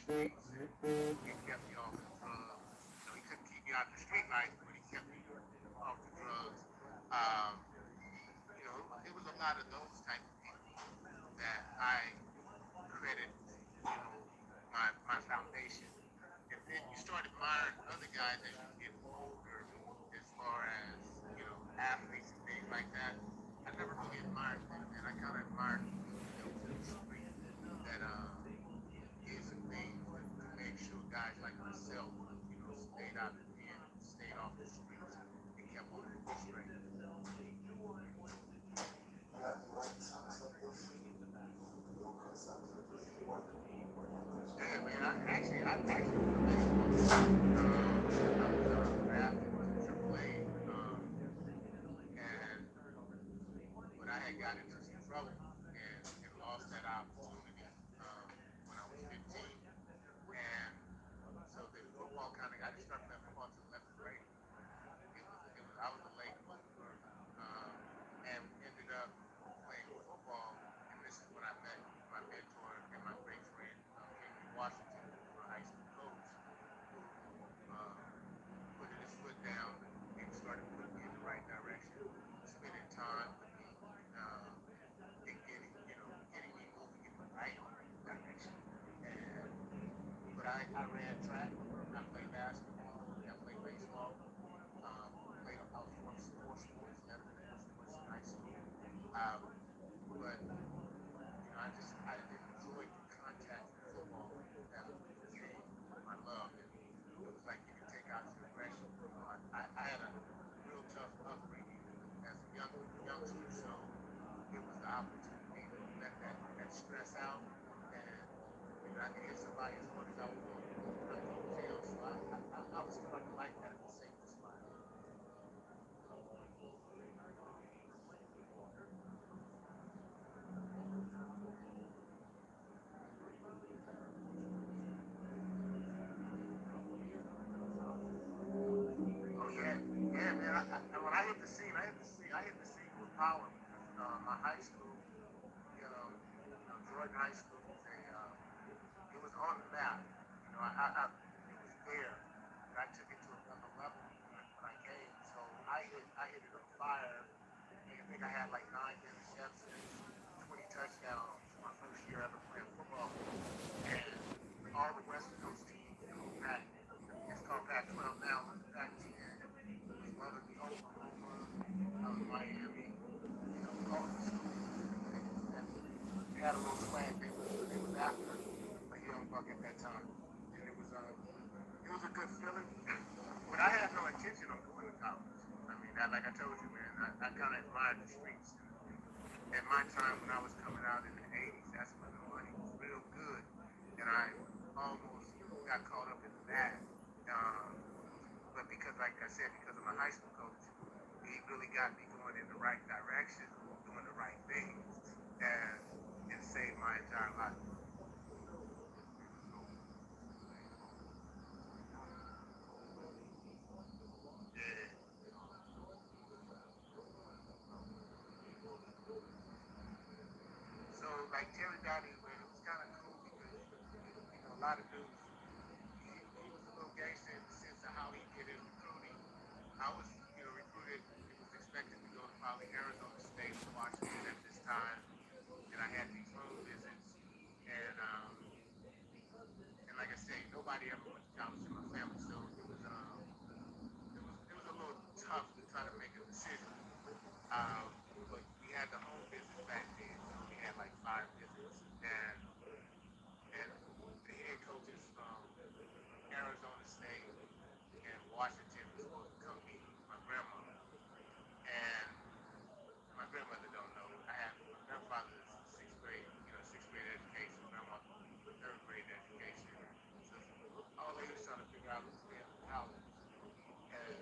streets. He kept me off the drugs. He couldn't keep me out the street life, but he kept me off the drugs. Um, it was a lot of those type of people that I credit, my foundation. And then you start admiring other guys as you get older, as far as, athletes and things like that. I never really admired them, man. I kind of admired the people who held to the street, that did some things to make sure guys like myself, stayed out of the pen, stayed off the streets, and kept on moving straight. Yeah, man. I actually was a baseball player. I was drafted to AAA, and but I had got into some trouble and lost that opportunity when I was 15. And so then football I didn't start playing football until 11th grade. It was I was a late bloomer, um, and ended up playing football. And this is when I met my mentor and my great friend, Henry Washington, who was my high school coach, who put his foot down and started putting me in the right direction, spending time with me, and getting me moving in the right direction. And but I ran track, I played basketball, I played baseball, I was four sports, led them in four sports in high school. Um, but I enjoyed the contact of football that became my love, and it was like you could take out your aggression. I had a real tough upbringing as a youngster, so it was the opportunity to let that stress out, and I could hit somebody as hard as I want and not go to jail. So I was starting to like that as a safety spot. Oh yeah, yeah, man. When I hit the scene with power because my high school, Jordan High School it was on the map. It was there, but I took it to another level when I came. So I hit it on fire. I think I had like 9 interceptions, 20 touchdowns my first year ever playing football, and all the West Coast teams, Pac, it's called Pac-12 now, but the Pac-10 was loving me. Oklahoma, Miami, all these schools that had a little swag. They was after a young buck at that time, and it was a good feeling. But I had no intention on going to college. I mean, like I told you, man, I kind of admired the streets. And at my time when I was coming out in the '80s, that's when the money was real good, and I almost got caught up in the bag. Um, but because, like I said, because of my high school coach, he really got me going in the right direction, doing the right things, and it saved my entire life. Yeah. So like Terry Downey, man, it was kind of cool because a lot of dudes. He was a little gangster in the sense of how he did his recruiting. I was, recruited and was expected to go to probably Arizona State or Washington at this time, and I had these home visits, and like I say, nobody ever went to college in my family, so it was a little tough to try to make a decision. But we had the home visits back then. We only had like 5 visits, and the head coaches from Arizona State and Washington was supposed to come meet my grandmother. And my grandmother don't know. My grandfather's sixth grade, sixth grade education. Grandma, third grade education. So all they was trying to figure out was staying in college. And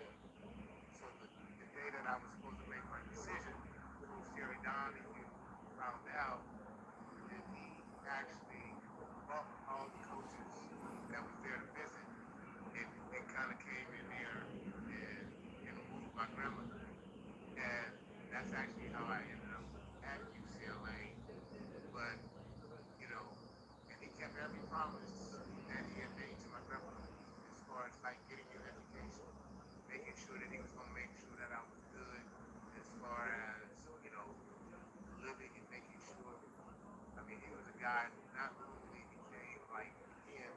so the day that I was supposed to make my decision, like getting an education, making sure that he was going to make sure that I was good as far as, living and making sure. I mean, he was a guy who not only became like, again,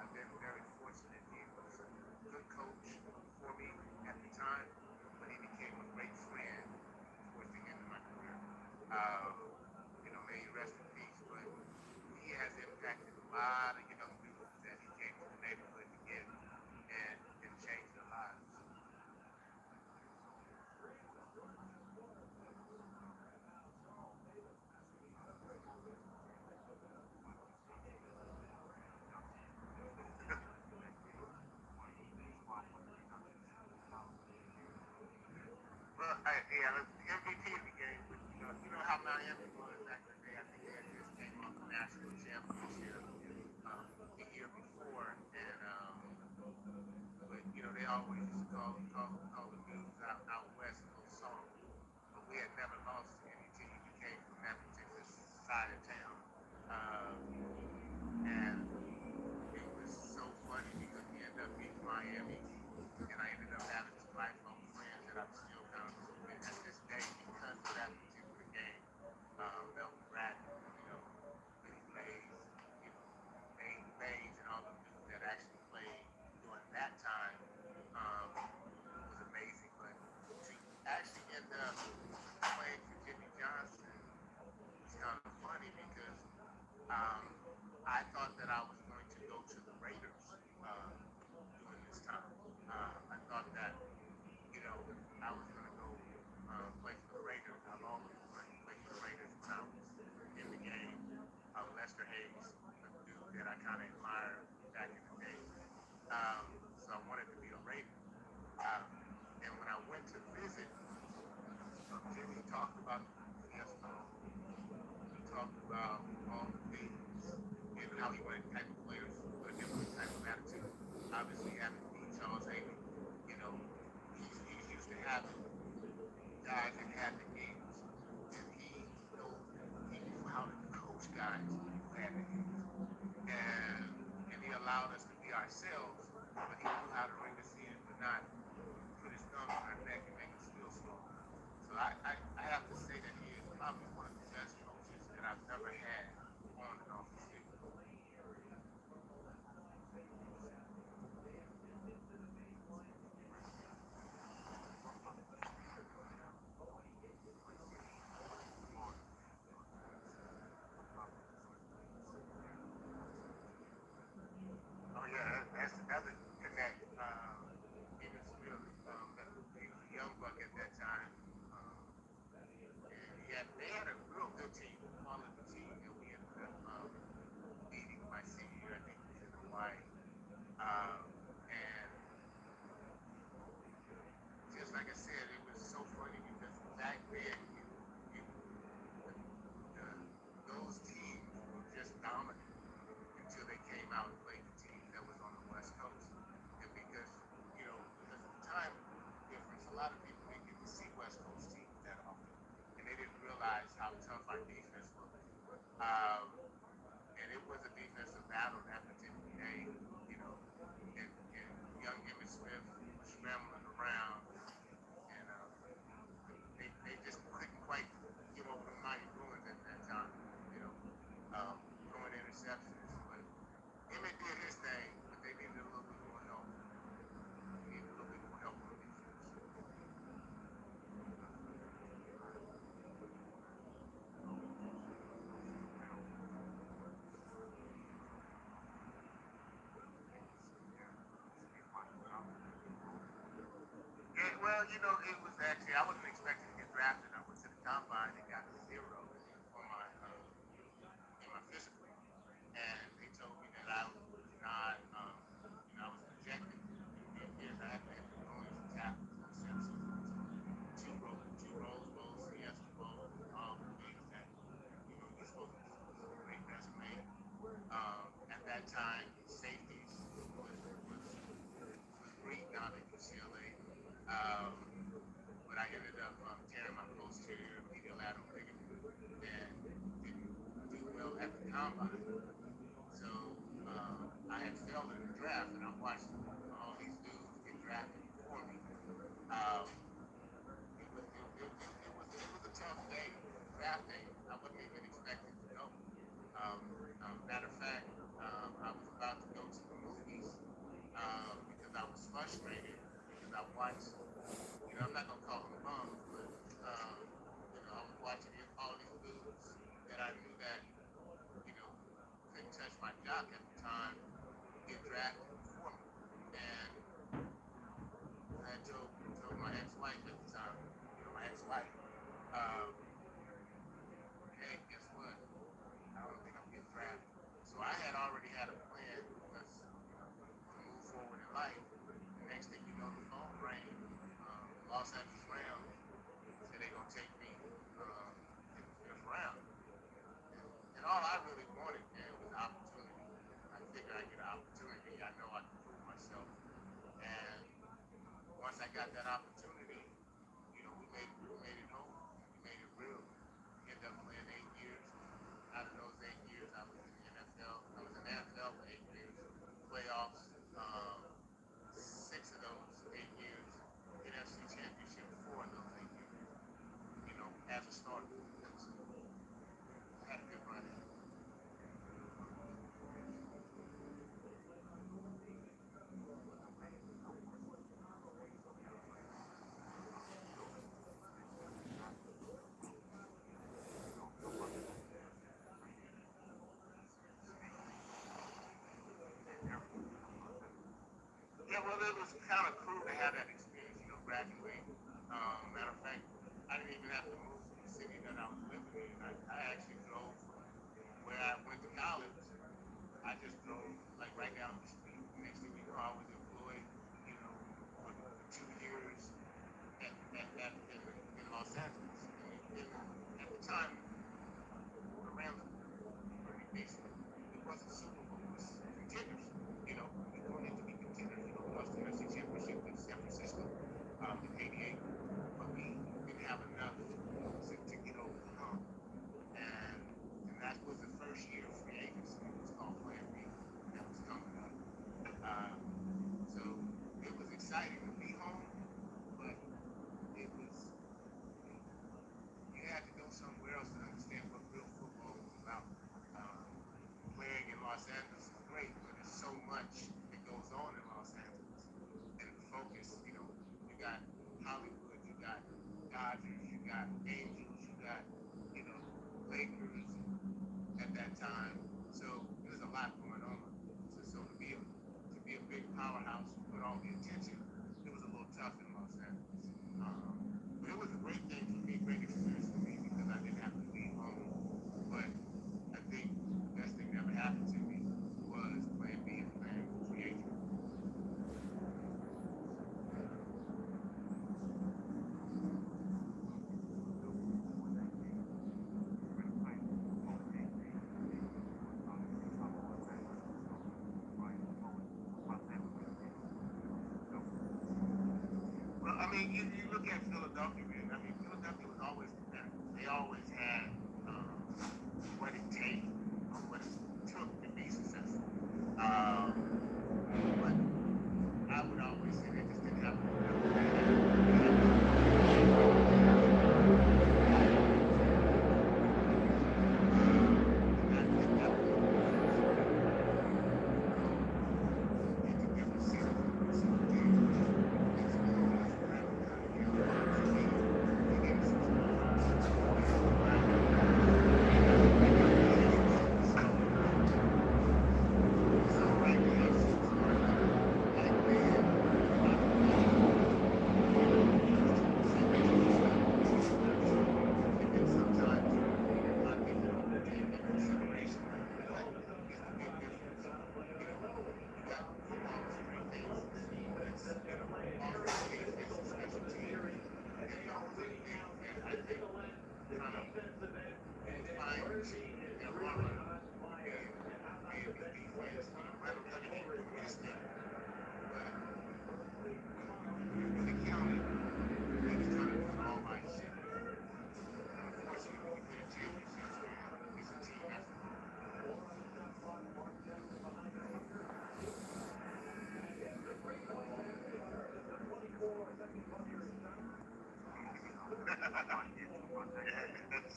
I've been very fortunate. He was a good coach for me at the time, but he became a great friend towards the end of my career. May he rest in peace, but he has impacted a lot of young dudes that he came to the neighborhood to get and changed their lives. Well, the MVP of the game, but how Miami was back in the day. I think they had just came off the national championship the year before, and but they always used to call the dudes out west a little soft. But we had never lost to any team that came from that particular side of town, and it was so funny because we ended up beating Miami, and I ended up having some lifelong friends that I'm still accountable with at this day because of that particular game. Melvin Bradley, Billy Blaze, Dane Bays, and all the dudes that actually played during that time was amazing. But to actually end up playing for Jimmy Johnson was kind of funny because um, I thought that I was going to go to the Raiders during this time. I thought that I was going to go play for the Raiders. I've always wanted to play for the Raiders when I was in the game. Lester Hayes, a dude that I kind of admired back in the day. So I wanted to be a Raider. Um, and when I went to visit, Jimmy talked about the Fiesta. He talked about all the things and how he wanted type of players with a different type of attitude. Obviously, having to be Charles Haley, he's used to having guys that had the ears, and he knew how to coach guys who had the ears, and he allowed us to be ourselves, but he knew how to ring us in, but not put his thumb on our neck and make us feel small. So I have to say that he is probably one of the best coaches that I've never had on and off the field. Oh yeah, that's another connect. Even Smith, he was a young buck at that time. And they had a real good team, quality team, and we ended up beating my senior year. I think it was in Hawaii. And just like I said, it was so funny because back then the, those teams were just dominant until they came out and played the team that was on the West Coast. And because of the time difference, a lot of people didn't get to see West Coast teams that often, and they didn't realize how tough our defense was. Um, and it was a defensive battle that particular day, and young Emmitt Smith was scrambling around, and they just couldn't quite get over the mighty ruins at that time, you know, throwing interceptions. But Emmett did his thing, but they needed a little bit more help. They needed a little bit more help on defense. Well, it was actually I wasn't expecting to get drafted. I went to the combine and got a zero on my in my physical, and they told me that I was not, I was projected. Years I had been going as a tackle since two Rose Bowls, Fiesta Bowls, all the things that you're supposed to do with a great resume. At that time, safeties was great down at UCLA. Um, but I ended up tearing my posterior medial lateral ligament and didn't do well at the combine. So I had failed in the draft, and I'm watching all these watch, I'm not gonna call them bums, but I was watching all these dudes that I knew that you know couldn't touch my jock at the time get drafted before me, and I told my ex-wife at the time, my ex-wife, um, hey, guess what? I don't think I'm getting drafted. So I had already had a plan because to move forward in life. The next thing you know, the phone rang. Los Angeles Rams said they're gonna take me in the fifth round. And all I really wanted, man, was an opportunity. I figured I'd get an opportunity. I know I could prove myself. And once I got that opportunity, we made it home. We made it real. We ended up playing 8 years. Out of those 8 years, I was in the NFL. I was in the NFL for 8 years. Playoffs, 6 of those 8 years. NFC Championship 4 of those 8 years. As a starter. So I had a good run at it. Yeah, well, it was kind of cool to have that experience, graduate. Matter of fact, I didn't even have to move from the city that I was living in. I actually drove from where I went to college. I just drove like right down the street. Next thing you know, I was employed, for 2 years in Los Angeles. At the time, the Rams were pretty decent. It wasn't Super Bowl, it was contenders. We wanted to be contenders. We lost the NFC Championship with San Francisco in '88, but we didn't have enough to get over the hump. And that was the first year of free agency. It was called Plan B that was coming up. Uh, so it was exciting to be home, but it was you had to go somewhere else to understand what real football was about. Um, Playing in Los Angeles is great, but there's so much that goes on in Los Angeles, and the focus. You got Hollywood, you got Dodgers, you got Angels, you got Lakers at that time. So there's a lot going on. So to be a big powerhouse, put all the attention, it was a little tough in Los Angeles. But it was a great thing for me, great experience for me because I didn't have to leave home. But I think the best thing that ever happened to me was playing being playing free agent. Well, I mean, you look at Philadelphia, man. I mean, Philadelphia was always competitive. They always had what it takes, what it took to be successful. But I would always say they just didn't have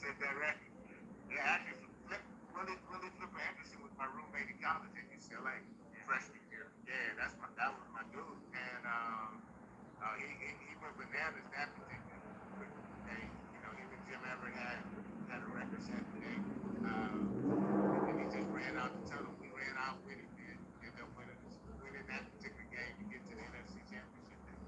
Said that right. Yeah, actually, Willie Flipper Anderson was my roommate in college at UCLA, freshman year. Yeah, that was my dude, and handles that particular. But hey, even Jim Everett had a record setting day. And he just ran out the tunnel. We ran out with it, man. Ended up winning that particular game to get to the NFC Championship game.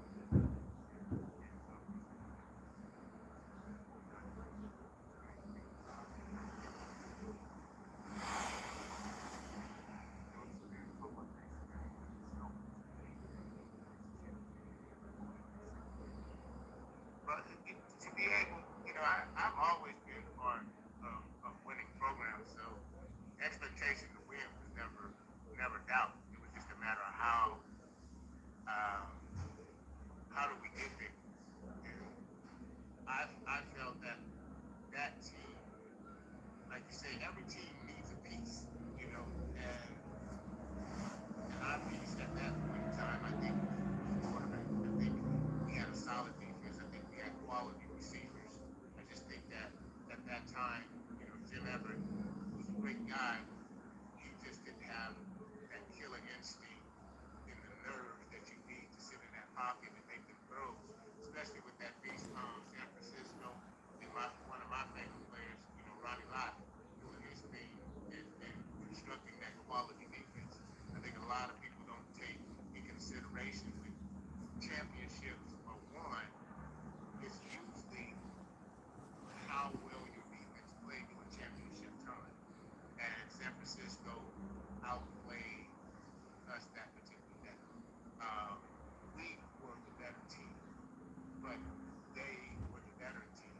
But to be able, I've always been part of winning programs, so expectation to win was never doubt. It was just a matter of um, how do we get there. And I felt that team, like you say, every team needs a piece, and our piece at that point in time, I think, was quarterback. I think we had a solid defense. I think we had quality receivers. I just think that at that time, Jim Everett was a great guy. He just didn't have that killer instinct and the nerve that you need to sit in that pocket and make them throws, especially with that beast from San Francisco and one of my favorite players, Ronnie Lott, doing his thing and constructing that quality defense. I think a lot of people don't take in consideration when championships are won, it's usually how well your defense played during championship time. And San Francisco outplayed us that particular day. Um, we were the better team, but they were the better team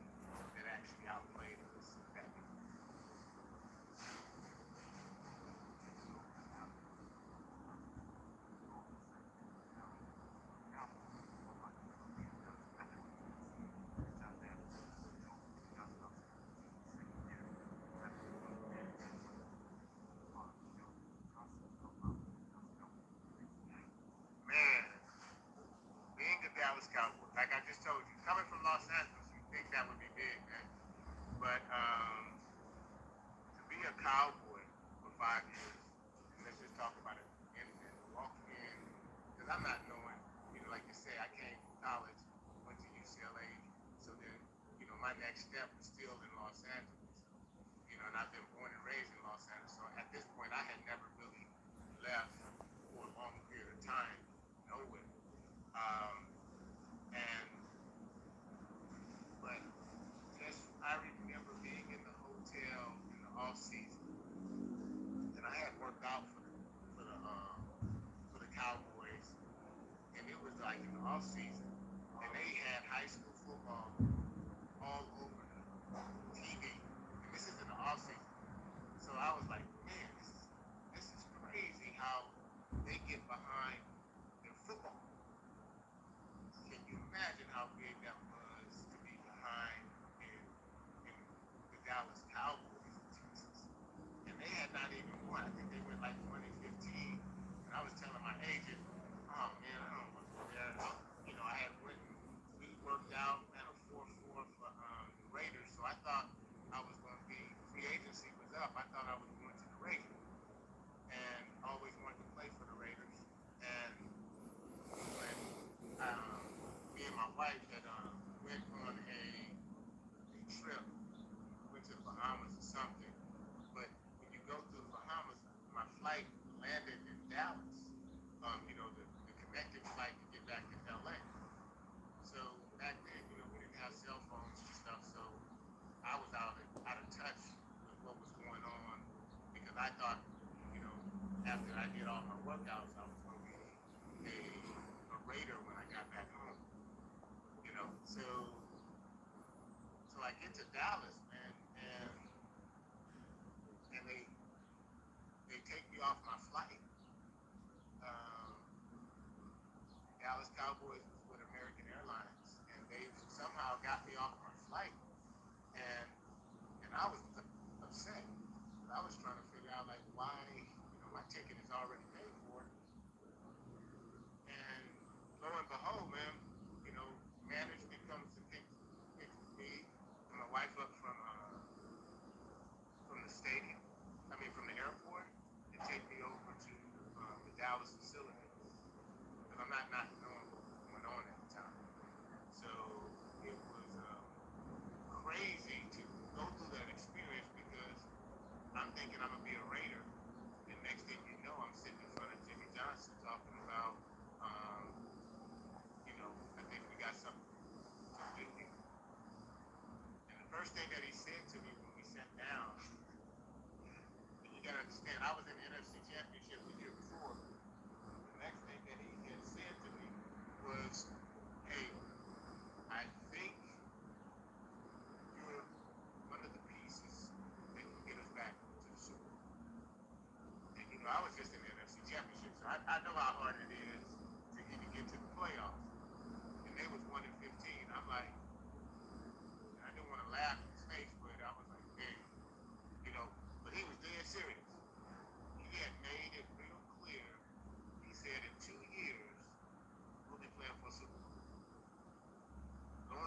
that actually outplayed us that day. Man, being a Dallas Cowboy, like I just told you, coming from Los Angeles, you think that would be big, man. But to be a Cowboy for 5 years, and let's just talk about it, and walk in, because I'm not knowing, like you say, I came from college, went to UCLA, so then, my next step was still in Los Angeles, and I've been born and raised in Los Angeles, so at this point, I had never really left for a long period of time, nowhere. Um, and but just I remember being in the hotel in the off season, and I had worked out for the Cowboys, and it was like in the off season, and they had high school football all over the TV, and this is in the off season. So I was like, man, this is crazy how they get behind their football. Can you imagine how big that was to be behind in the Dallas Cowboys in Texas? And they had not even won. I think they went like 1-15. And I was telling my agent, oh man, I don't want to go there. I had went and we worked out at a 4-4 for the Raiders. So I thought I was going to be, free agency was up. I thought I was going to the Raiders. And always wanted to play for the Raiders. And when me and my wife had went on a trip, went to the Bahamas or something. But when you go through the Bahamas, my flight landed in Dallas. The connecting flight to get back to LA. So back then, we didn't have cell phones and stuff. So I was out of touch with what was going on because I thought, after I did all my workouts, I was going to be a Raider when I got back home. So I get to Dallas, man, and they take me off my flight. Um, Dallas Cowboys was with American Airlines, and they somehow got me off my flight, and I was upset. I was trying to figure out like why, my ticket is already paid for, and lo and behold, man, management comes to pick me and my wife up from the stadium. I mean, from the airport, and take me over to the Dallas facility because I'm not knowing what was going on at the time. So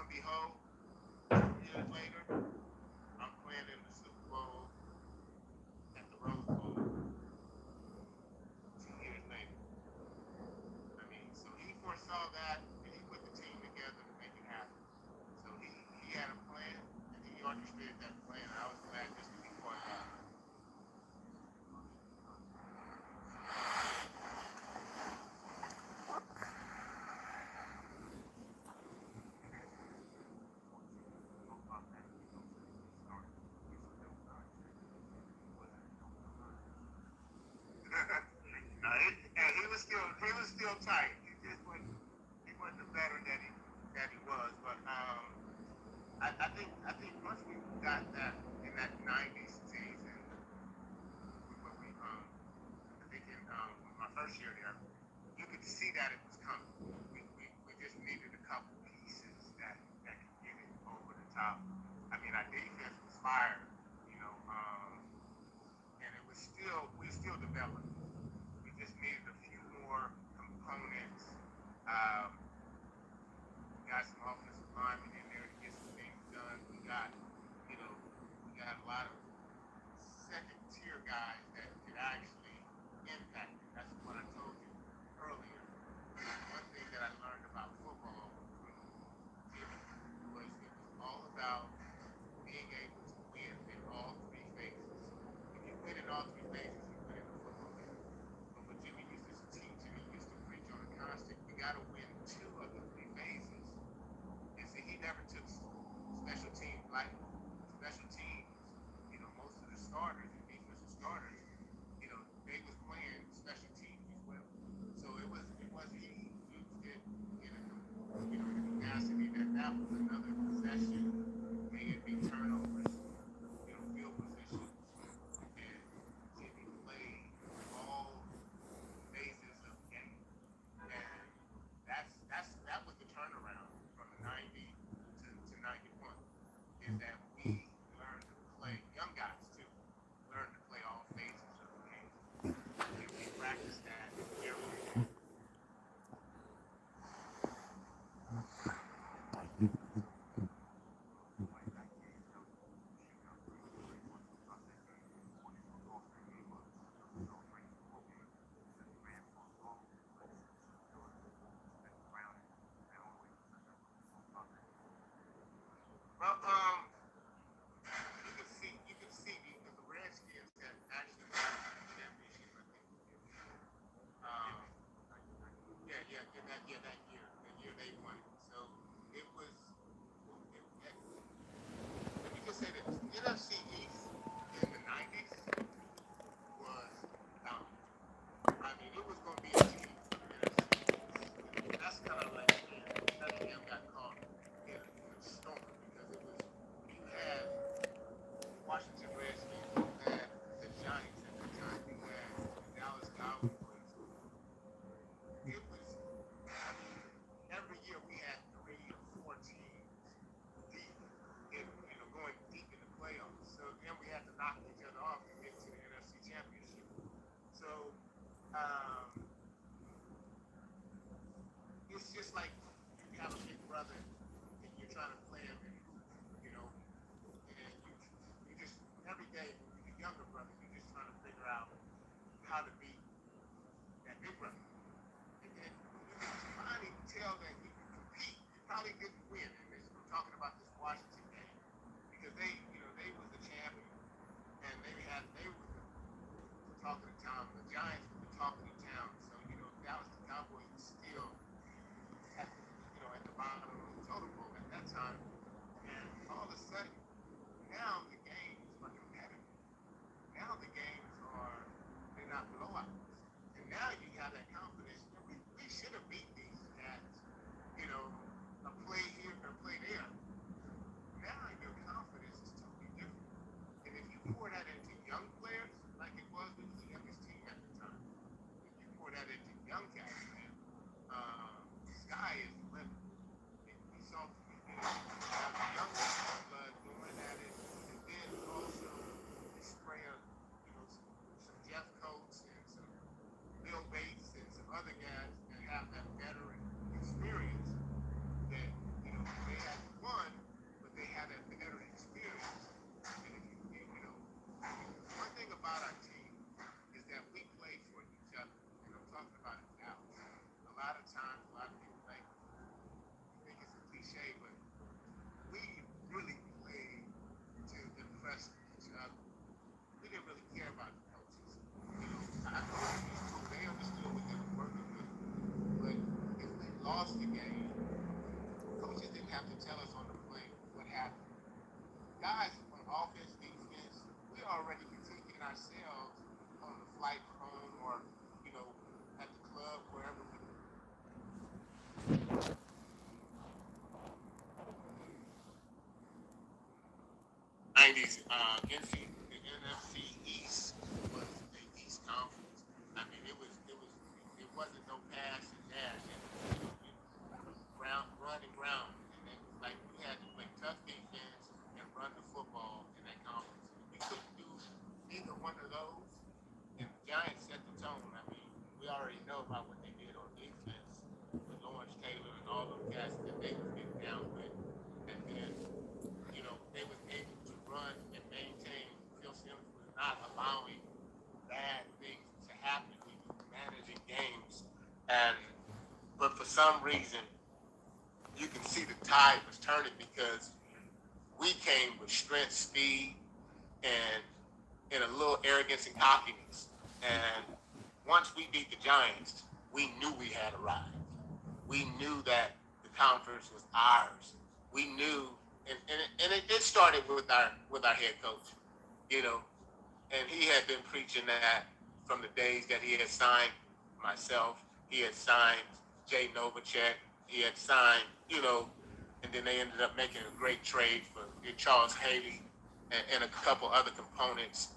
and behold, 2 years later, I'm playing in the Super Bowl at the Rose Bowl 2 years later. I mean, so he foresaw that and he put the team together to make it happen. So he had a plan and he orchestrated that plan. I was glad just to be part of it. No, and he was still tight. He wasn't the veteran that he was. But I think once we got that in that '90s season, when I think in my first year there, you could see that it was coming. We just needed a couple pieces that could get it over the top. I mean, our defense was fire, you know, and it was we still developing. We just needed a few more components. Um, we got some offensive linemen in there to get some things done. We got a lot of second tier guys that could actually impact it. That's what I told you earlier. One thing that I learned about football from Jimmy was it was all about being able to win in all three phases. If you win in all three phases, you win in the football game. But what Jimmy used to teach and he used to preach on a constant, you got to win two of the three phases. And see, he never took special teams lightly. Special teams, most of the starters and defensive starters, they was playing special teams as well. So it was he used it in a capacity that was another possession, may it be turnovers, field positions, and Jimmy played all phases of the game. And that was the turnaround from the 90 to 91, is that we learned to play, young guys too, learned to play all phases of the game. And we practiced that every day. Well, you can see because the Redskins had actually won the championship, I think. Um, that year they won it. So it was. Let me just say this: NFC East in the '90s was dominant. I mean, it was going to be a team from the NFC East. That's kind of like Bellingham got caught in a storm because it was you had Washington Redskins, you had the Giants at that time, you had the Dallas Cowboys. It was every year we had 3 or 4 teams deep going deep in the playoffs. So then we had to knock each other off to get to the NFC Championship. So um, it's just like you have a big brother and you're trying to play him, and you know, and you just every day when you're the younger brother, you're just trying to figure out how to beat that big brother. And then when you can finally tell that you can compete, you probably didn't win. And we're talking about this Washington game because they was the champion, and they were the talk of the town. The Giants were the talk of the town. So Dallas Cowboys was still at the bottom of the totem pole at that time. And all of a sudden, now the games are competitive. Now the games they're not blowouts. And now you have that confidence. We should have beat these guys. A play here or a play there. Now your confidence is ourselves on the flight home or, at the club, wherever we 90s, the NFC East was the East Conference. I mean, it wasn't no pass and dash. It was, ground, run and ground. And it was like we had to play tough defense and run the football in that conference. We couldn't do either one of those. And the Giants set the tone. I mean, we already know about what they did on defense with Lawrence Taylor and all those guys that they was getting down with. And then, they was able to run and maintain. Phil Simmons was not allowing bad things to happen when you were managing games. But for some reason, you can see the tide was turning because we came with strength, speed, and a little arrogance and cockiness. And once we beat the Giants, we knew we had arrived. We knew that the conference was ours. We knew, and it started with our head coach, and he had been preaching that from the days that he had signed myself. He had signed Jay Novacek. He had signed, and then they ended up making a great trade for Charles Haley and a couple other components.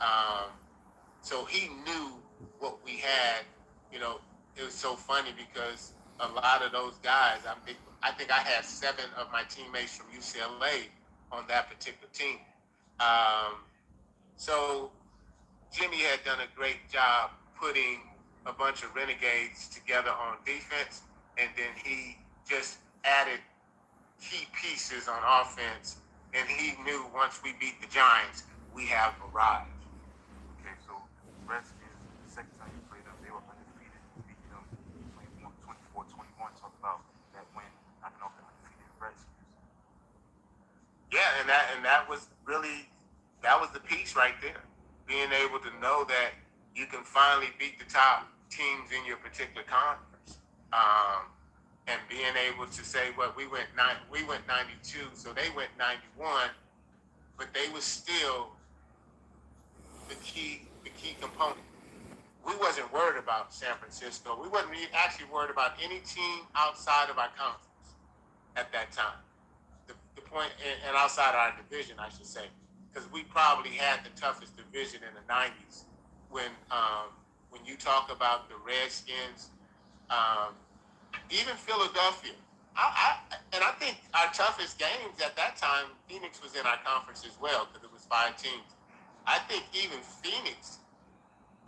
So he knew what we had. It was so funny because a lot of those guys, I think I had 7 of my teammates from UCLA on that particular team. So Jimmy had done a great job putting a bunch of renegades together on defense, and then he just added key pieces on offense, and he knew once we beat the Giants, we have arrived. Okay, so Redskins, the second time you played them, they were undefeated. You beat them 24-21. Talk about that win, knocking off the undefeated Redskins. Yeah, and that was the piece right there. Being able to know that you can finally beat the top teams in your particular conference, and being able to say, well, we went 92, so they went 91, but they were still the key component. We wasn't worried about San Francisco. We wasn't actually worried about any team outside of our conference at that time. The point, and outside our division, I should say, because we probably had the toughest division in the 90s. When you talk about the Redskins, even Philadelphia, I think our toughest games at that time, Phoenix was in our conference as well because it was 5 teams. I think even Phoenix,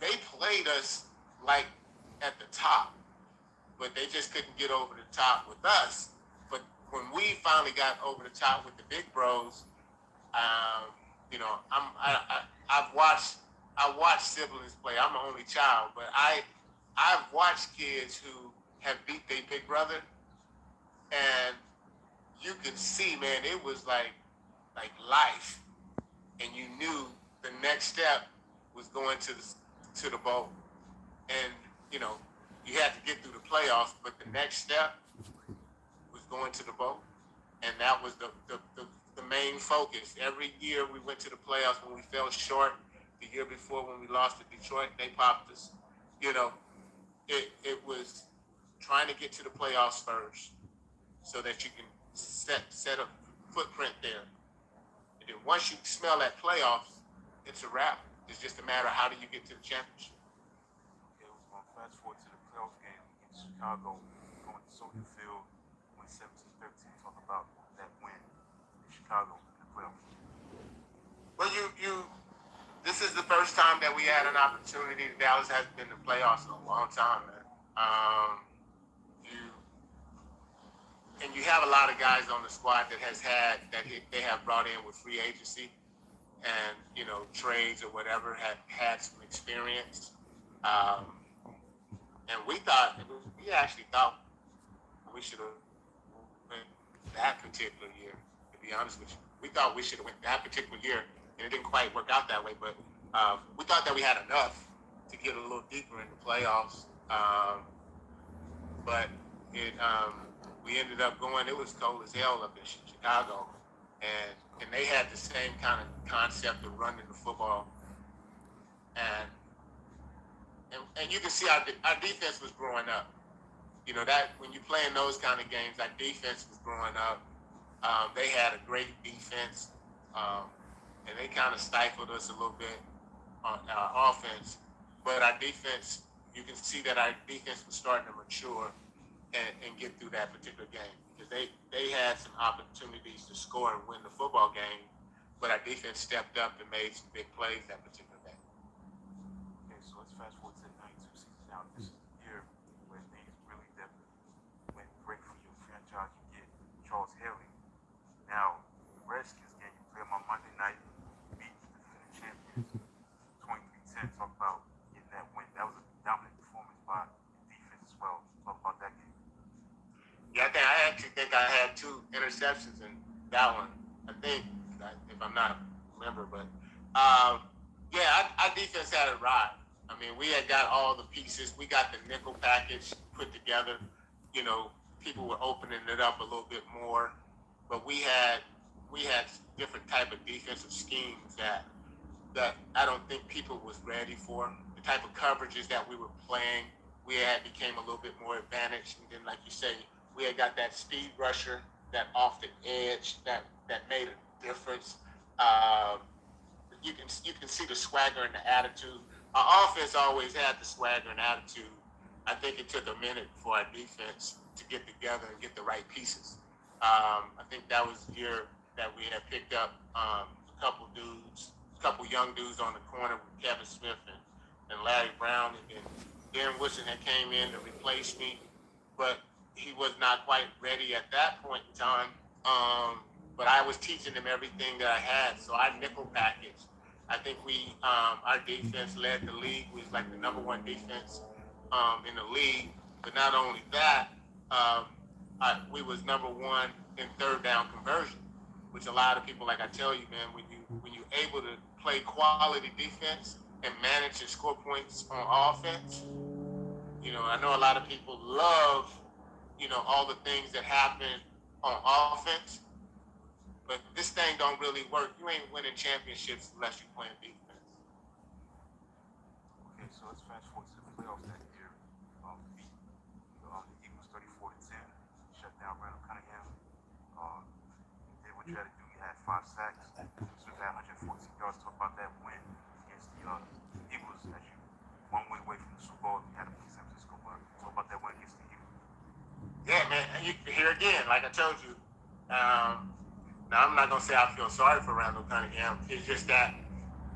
they played us like at the top, but they just couldn't get over the top with us. But when we finally got over the top with the big bros, I watched siblings play. I'm an only child, but I've watched kids who have beat their big brother, and you could see, man, it was like life, and you knew the next step was going to the bowl, and you had to get through the playoffs, but the next step was going to the bowl, and that was the main focus. Every year we went to the playoffs when we fell short. The year before when we lost to Detroit, they popped us. It was trying to get to the playoffs first so that you can set a footprint there. And then once you smell that playoffs, it's a wrap. It's just a matter of how do you get to the championship. Okay, we're going to fast forward to the playoff game against Chicago, going to Soldier Field, win 17-13. Talk about that win in Chicago in the playoffs. Well, this is the first time that we had an opportunity. Dallas hasn't been in the playoffs in a long time, man. You have a lot of guys on the squad that they have brought in with free agency and trades or whatever, have had some experience. And we actually thought we should have went that particular year. To be honest with you, we thought we should have went that particular year. And it didn't quite work out that way, but we thought that we had enough to get a little deeper in the playoffs. But we ended up going. It was cold as hell up in Chicago, and they had the same kind of concept of running the football and and you can see our defense was growing up. You know that when you play in those kind of games, our defense was growing up. They had a great defense, um, and they kind of stifled us a little bit on our offense. But our defense, you can see that our defense was starting to mature and get through that particular game because they had some opportunities to score and win the football game, but our defense stepped up and made some big plays that particular game. Okay, so let's fast forward to the 92 season now. This is the year where things really definitely went great for your franchise. You get Charles Haley. Now, the Redskins game, you play them on Monday night, beat the defending champions 23-10. Talk about getting that win. That was a dominant performance by the defense as well. Talk about that game. Yeah, I actually think I had 2 interceptions in that one. I think, if I'm not remember, but yeah, our defense had it right. I mean, we had got all the pieces. We got the nickel package put together. You know, people were opening it up a little bit more, but we had different type of defensive schemes that I don't think people was ready for. The type of coverages that we were playing, we had became a little bit more advantaged. And then, like you say, we had got that speed rusher that off the edge that made a difference. You can see the swagger and the attitude. Our offense always had the swagger and attitude. I think it took a minute for our defense to get together and get the right pieces. I think that was the year that we had picked up a couple young dudes on the corner with Kevin Smith and Larry Brown, and then Darren Woodson had came in to replace me, but he was not quite ready at that point in time. But I was teaching him everything that I had, so I nickel packaged. I think our defense led the league. We was like the #1 defense in the league. But not only that, we was #1 in third down conversion, which a lot of people, like I tell you, man, when you're able to play quality defense and manage and score points on offense, you know, I know a lot of people love, you know, all the things that happen on offense, but this thing don't really work. You ain't winning championships unless you're playing defense. Okay, so let's fast forward to the playoffs that year. Beat the Eagles 34-10. Shut down Randall Cunningham. Did what you had to do. You had 5 sacks. Smith had 114 yards. Talk about that win against the Eagles as you 1 win away from the Super Bowl. You had to play San Francisco. But talk about that win against the Eagles. Yeah, man. And here again, like I told you, now I'm not gonna say I feel sorry for Randall Cunningham. It's just that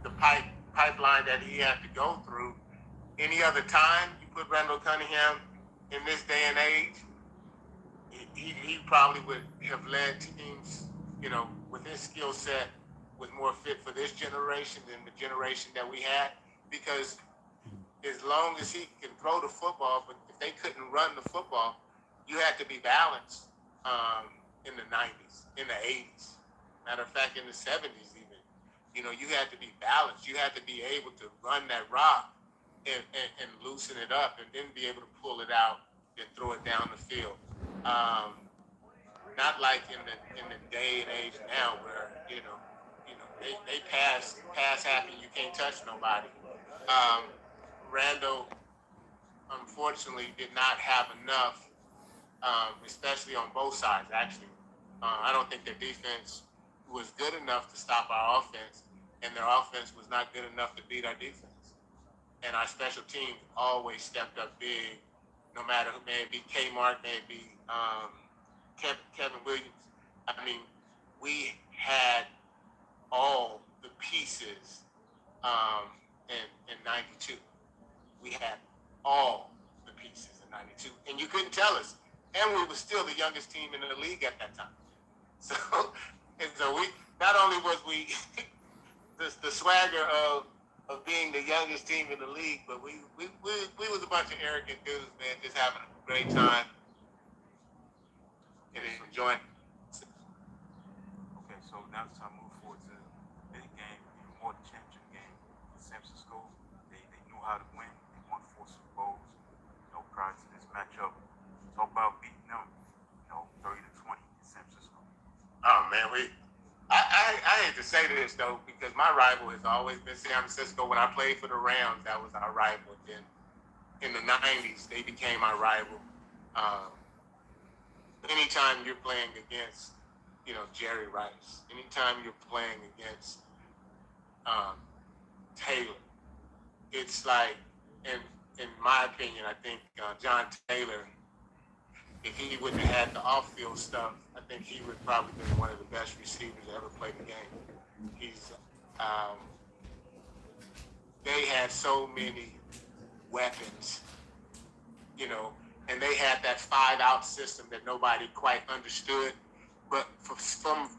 the pipeline that he had to go through. Any other time you put Randall Cunningham in this day and age, he probably would have led teams, you know, with his skill set, was more fit for this generation than the generation that we had. Because as long as he can throw the football, but if they couldn't run the football, you had to be balanced in the 90s, in the 80s. Matter of fact, in the 70s even. You know, you had to be balanced. You had to be able to run that rock and loosen it up and then be able to pull it out and throw it down the field. Not like in the day and age now where, you know, they pass happy, you can't touch nobody. Randall, unfortunately, did not have enough, especially on both sides, actually. I don't think their defense was good enough to stop our offense, and their offense was not good enough to beat our defense. And our special teams always stepped up big, no matter who, may it be Kmart, may it be Kevin Williams. I mean, we had all the pieces in 92. We had all the pieces in 92. And you couldn't tell us. And we were still the youngest team in the league at that time. So we, not only was we the swagger of being the youngest team in the league, but we was a bunch of arrogant dudes, man, just having a great time and enjoying. Okay, so now it's time to move forward to the big game, even more the championship game. In San Francisco, they knew how to win. They won 4 Super Bowls, you know, prior to this matchup. Talk about beating them, you know, 30-20 in San Francisco. Oh man, I hate to say this though, because my rival has always been San Francisco. When I played for the Rams, that was our rival. Then in the '90s, they became our rival. Um, Anytime you're playing against, Jerry Rice, anytime you're playing against um, Taylor, it's like, in my opinion, I think John Taylor, if he wouldn't have had the off-field stuff, I think he would probably been one of the best receivers to ever play the game. He's, um, they had so many weapons, and they had that 5-out system that nobody quite understood. But for some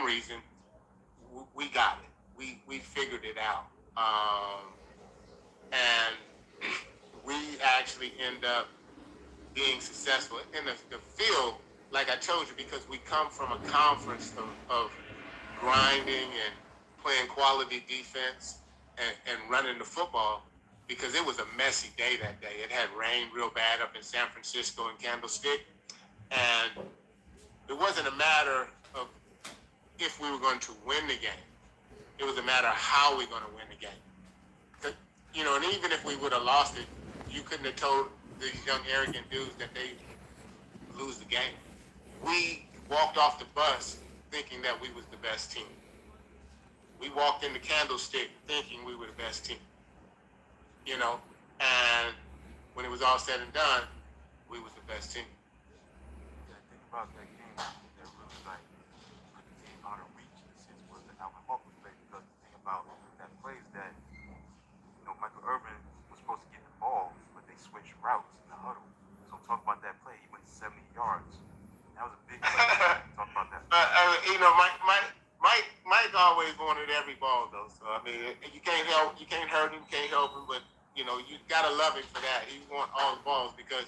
reason, we got it. We figured it out, and we actually end up being successful in the field. Like I told you, because we come from a conference of grinding and playing quality defense and running the football, because it was a messy day that day. It had rained real bad up in San Francisco and Candlestick, and it wasn't a matter of if we were going to win the game. It was a matter of how we're going to win the game. And even if we would have lost it, you couldn't have told these young arrogant dudes that they lose the game. We walked off the bus thinking that we was the best team. We walked in the Candlestick thinking we were the best team. And when it was all said and done, we was the best team. Yeah, I think about that game that really like put the team out of reach in a sense was the Alvin Harper play, because the thing about that play is that Michael Irvin was supposed to get the ball, but they switched routes in the huddle. So talk about that play. He went 70 yards. That was a big play. Talk about that. Mike always wanted every ball though. So I mean, you can't hurt him, can't help him, but you gotta love him for that. He want all the balls, because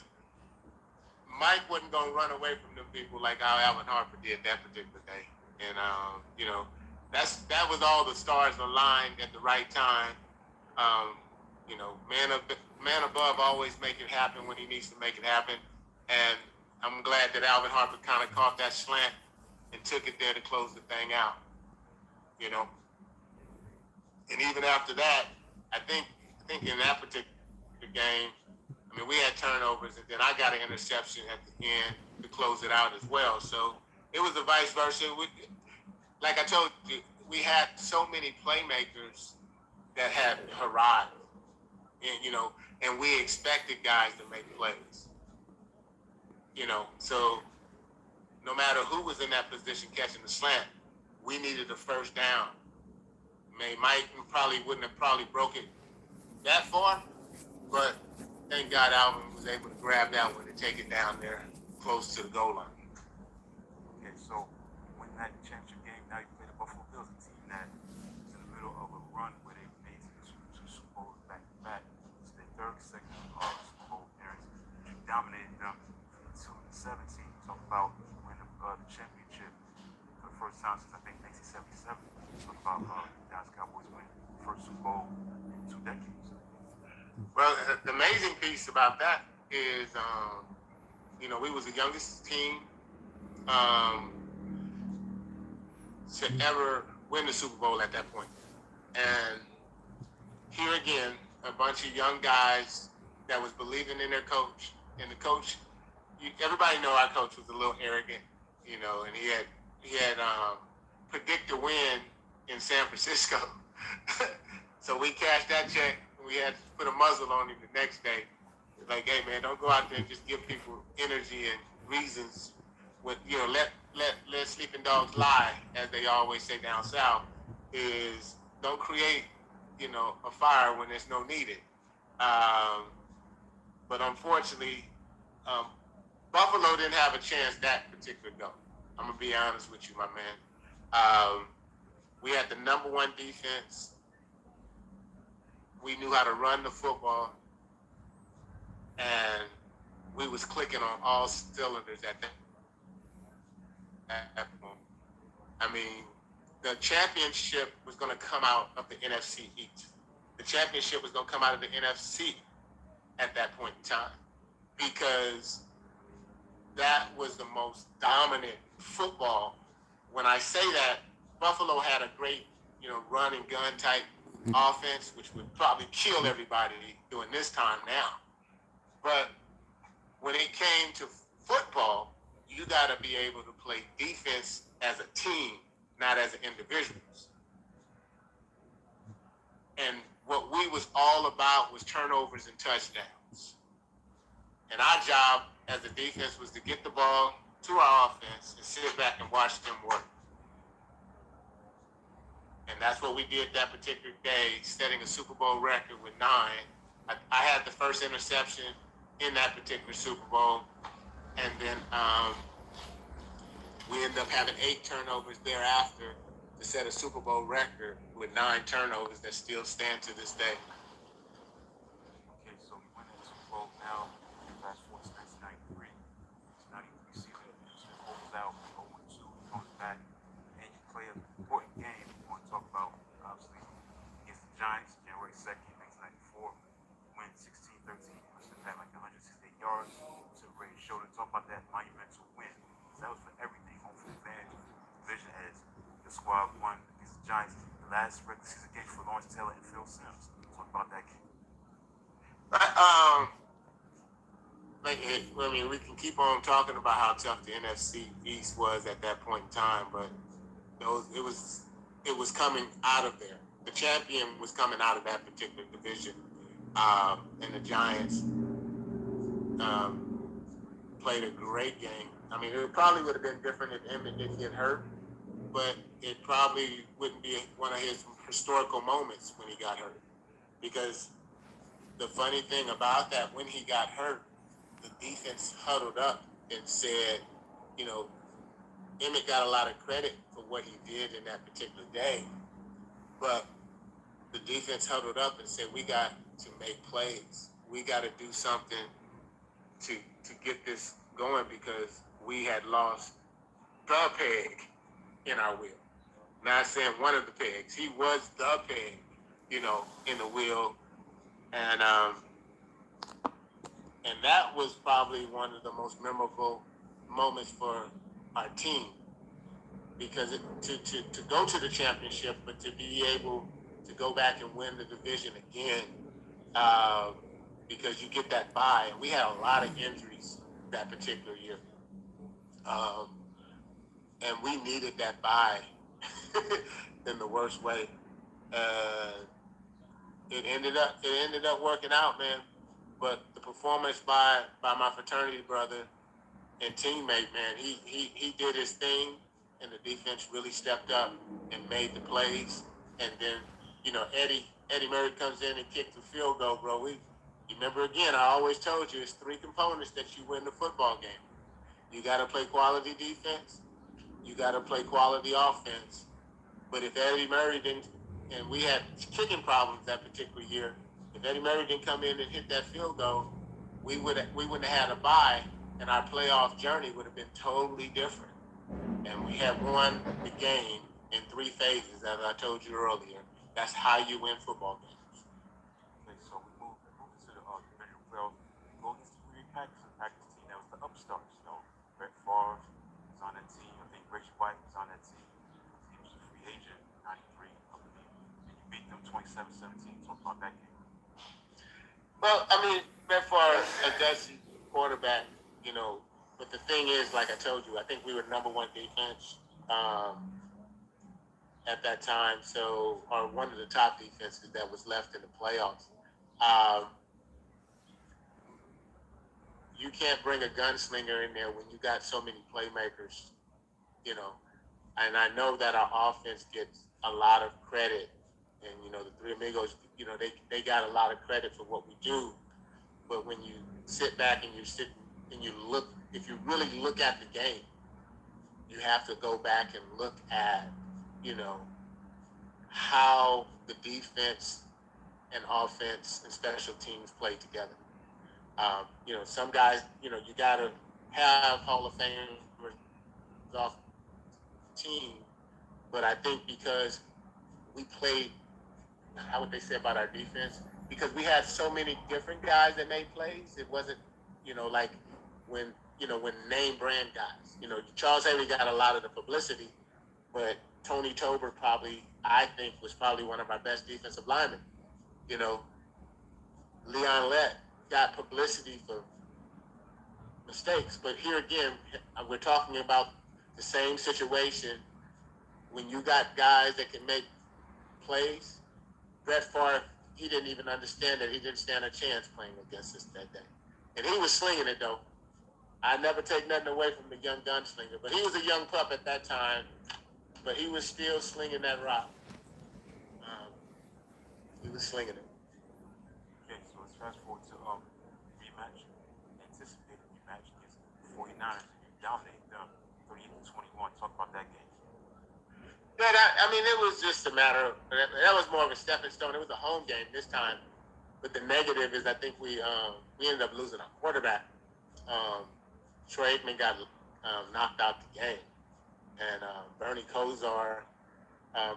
Mike wasn't gonna run away from them people like how Alvin Harper did that particular day. And that was all the stars aligned at the right time. Man above always make it happen when he needs to make it happen. And I'm glad that Alvin Harper kind of caught that slant and took it there to close the thing out. And even after that, I think in that particular game, I mean, we had turnovers, and then I got an interception at the end to close it out as well. So it was a vice versa. Like I told you, we had so many playmakers that had arrived, and we expected guys to make plays. So no matter who was in that position catching the slant, we needed a first down. Mike wouldn't have broke it that far, but thank God Alvin was able to grab that one and take it down there close to the goal line. Okay, so when that championship game, now you play the Buffalo Bills, a team that is in the middle of a run where they made two Super Bowls back to back. It's their third consecutive Super Bowl appearance. You dominated them from 2-17. Talk about winning the championship for the first time since I think 1977. Talk about Dallas Cowboys winning the first Super Bowl in 2 decades. Well, the amazing piece about that is, we was the youngest team to ever win the Super Bowl at that point. And here again, a bunch of young guys that was believing in their coach. And the coach, everybody know our coach was a little arrogant, and he had predict a win in San Francisco. So we cashed that check. We had to put a muzzle on him the next day. Like, hey man, don't go out there and just give people energy and reasons. With let sleeping dogs lie, as they always say down south. Is don't create a fire when there's no needed. But unfortunately, Buffalo didn't have a chance that particular go. I'm gonna be honest with you, my man. We had the number one defense. We knew how to run the football, and we was clicking on all cylinders at that point. I mean, the championship was going to come out of the NFC East. The championship was going to come out of the NFC at that point in time, because that was the most dominant football. When I say that, Buffalo had a great, run and gun type offense, which would probably kill everybody during this time now. But when it came to football, you got to be able to play defense as a team, not as individuals. And what we was all about was turnovers and touchdowns. And our job as a defense was to get the ball to our offense and sit back and watch them work. And that's what we did that particular day, setting a Super Bowl record with 9. I had the first interception in that particular Super Bowl. And then we ended up having 8 turnovers thereafter to set a Super Bowl record with 9 turnovers that still stand to this day. Okay, so we went into Super Bowl now. Fast forward to 1993. It's 93 season. It rolls out 0-2. He comes back, and you play an important game. We want to talk about obviously against the Giants, January 2nd, 1994. Win 16-13. Must have had like 168 yards to Ray's shoulder. Talk about that monumental win. That was for everything. Home for the fans. Division as the squad won against the Giants. The last regular season game for Lawrence Taylor and Phil Simms. Talk about that game. We can keep on talking about how tough the NFC East was at that point in time, but it was coming out of there. The champion was coming out of that particular division, and the Giants played a great game. I mean, it probably would have been different if Emmett didn't get hurt, but it probably wouldn't be one of his historical moments when he got hurt. Because the funny thing about that, when he got hurt, the defense huddled up and said, Emmett got a lot of credit for what he did in that particular day, but the defense huddled up and said, we got to make plays. We got to do something to get this going because we had lost the peg in our wheel. Not saying one of the pegs. He was the peg, in the wheel. And that was probably one of the most memorable moments for our team. Because to go to the championship, but to be able to go back and win the division again, because you get that bye. And we had a lot of injuries that particular year. And we needed that bye in the worst way. It ended up working out, man. But the performance by my fraternity brother and teammate, man, he did his thing, and the defense really stepped up and made the plays. And then, Eddie Murray comes in and kicks the field goal, bro. Remember again, I always told you, it's 3 components that you win the football game. You got to play quality defense. You got to play quality offense. But if Eddie Murray didn't, and we had kicking problems that particular year, if Eddie Murray didn't come in and hit that field goal, we wouldn't have had a bye, and our playoff journey would have been totally different. And we had won the game in 3 phases, as I told you earlier. That's how you win football games. Okay, so we move into the division playoffs. Go against the Green Packers, the Packers team that was the upstarts. Brett Favre was on that team. I think Rich White was on that team. He was a free agent, 93, I believe. And you beat them 27-17. Talk about that game. Well, I mean, Brett Favre, a dusty quarterback, but the thing is, like I told you, I think we were number 1 defense at that time, or one of the top defenses that was left in the playoffs. You can't bring a gunslinger in there when you got so many playmakers, and I know that our offense gets a lot of credit, and, the Three Amigos, they got a lot of credit for what we do, but when you sit back and you look, if you really look at the game, you have to go back and look at, how the defense and offense and special teams play together. Some guys, you got to have Hall of Famers off the team, but I think because we played, how would they say about our defense? Because we had so many different guys that made plays, it wasn't, like when name brand guys. Charles Haley got a lot of the publicity, but Tony Tober probably, I think, was probably one of our best defensive linemen. You know, Leon Lett got publicity for mistakes, but here again, we're talking about the same situation. When you got guys that can make plays, Brett Favre, he didn't even understand that he didn't stand a chance playing against us that day. And he was slinging it, though. I never take nothing away from the young gunslinger, but he was a young pup at that time, but he was still slinging that rock. He was slinging it. Okay, so let's fast forward to rematch, anticipated rematch against the 49ers. You dominated them 38-21. Talk about that game. Yeah, it was just a matter of, that was more of a stepping stone. It was a home game this time. But the negative is I think we ended up losing our quarterback. Troy Aikman got knocked out the game. And Bernie Kosar, I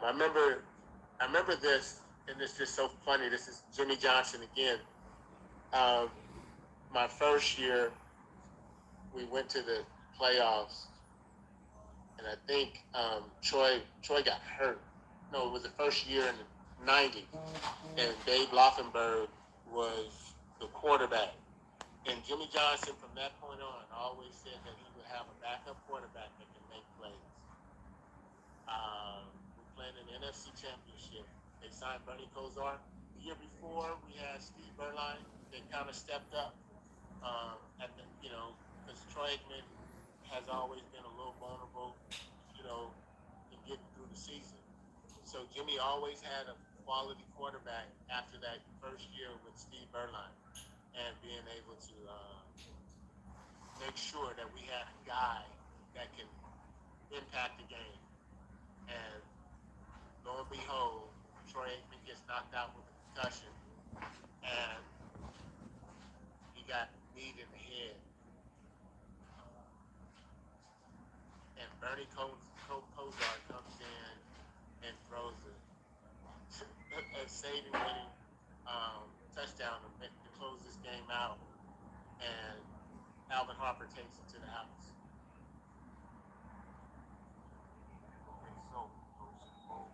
remember this, and it's just so funny. This is Jimmy Johnson again. My first year, we went to the playoffs, and I think Troy got hurt. No, it was the first year in the 90s, and Dave Laufenberg was the quarterback. And Jimmy Johnson, from that point on, always said that he would have a backup quarterback that can make plays. We played in the NFC Championship. They signed Bernie Kosar. The year before, we had Steve Berline. They kind of stepped up because Troy Aikman has always been a little vulnerable, in getting through the season. So Jimmy always had a quality quarterback after that first year with Steve Berline, and being able to make sure that we had a guy that can impact the game. And lo and behold, Troy Aikman gets knocked out with a concussion, and he got kneed in the head. And Bernie Kosar comes in and throws a saving-winning touchdown to close this game out, and Alvin Harper takes it to the house. Okay, so those Super Bowl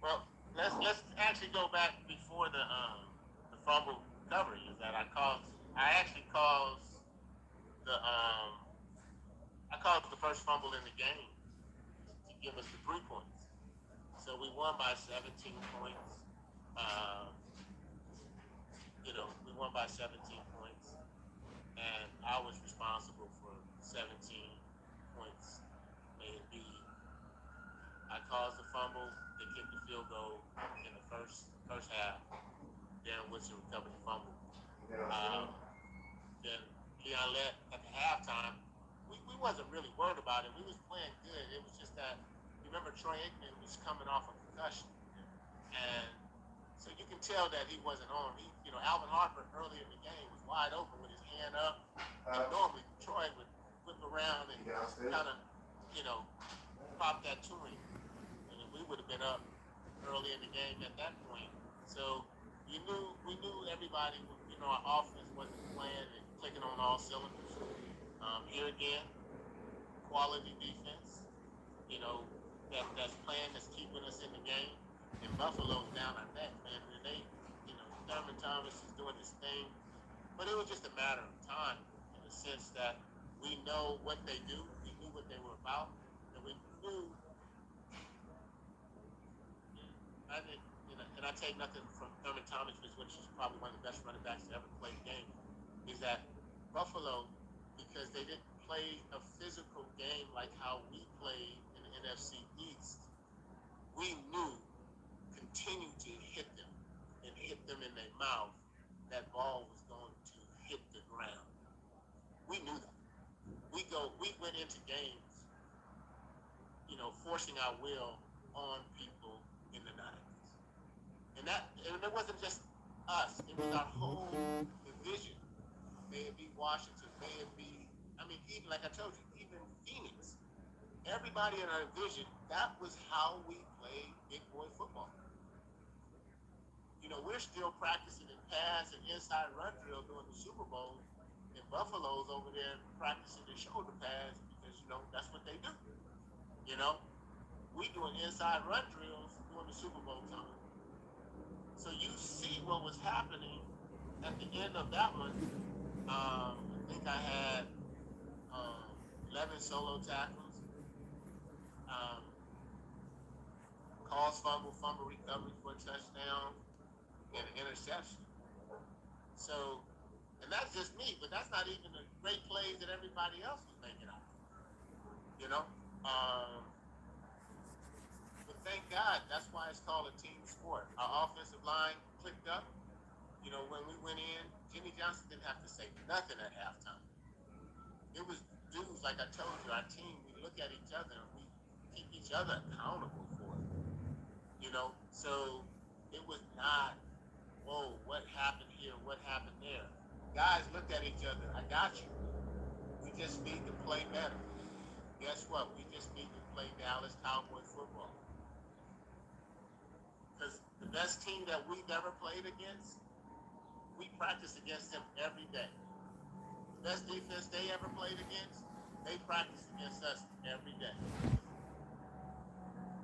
Well, let's actually go back before the fumble recovery. Is that I actually caused the first fumble in the game to give us the 3 points. So we won by 17 points. We won by 17 points, and I was responsible for 17 points A and B. I caused the fumble. They kicked the field goal in the first half. Darren Woodson recovered the fumble. Then Leon Lett at the halftime, we wasn't really worried about it. We was playing good. It was just that, you remember Troy Aikman was coming off a concussion. And so you can tell that he wasn't on. Alvin Harper earlier in the game was wide open with his hand up. And normally Troy would whip around and kind of, pop that to him. And we would have been up early in the game at that point. So we knew everybody, our offense wasn't playing and clicking on all cylinders. Here again, quality defense, that's playing, that's keeping us in the game. And Buffalo's down our neck, man. And Thurman Thomas is doing his thing. But it was just a matter of time, in the sense that we know what they do, we knew what they were about, and we knew. And I take nothing from Thurman Thomas, which is probably one of the best running backs to ever play the game, is that Buffalo, because they didn't play a physical game like how we played in the NFC East, we knew continue to hit them and hit them in their mouth, that ball was going to hit the ground. We knew that. We went into games, forcing our will on people in the 90s. And it wasn't just us, it was our whole division. May it be Washington, may it be, even like I told you, even Phoenix. Everybody in our division, that was how we played big boy football. We're still practicing in pass and inside run drill during the Super Bowl, and Buffalo's over there practicing the shoulder pass because that's what they do. We doing inside run drills during the Super Bowl time. So you see what was happening at the end of that one. I think I had 11 solo tackles, um, calls fumble recovery for a touchdown, and an interception. So, and that's just me, but that's not even the great plays that everybody else was making out. But thank God, that's why it's called a team sport. Our offensive line clicked up. When we went in, Jimmy Johnson didn't have to say nothing at halftime. It was dudes, like I told you, our team, we look at each other and we keep each other accountable for it. So it was not, whoa, what happened here? What happened there? Guys looked at each other. I got you. We just need to play better. Guess what? We just need to play Dallas Cowboy football. Because the best team that we've ever played against, we practice against them every day. The best defense they ever played against, they practice against us every day.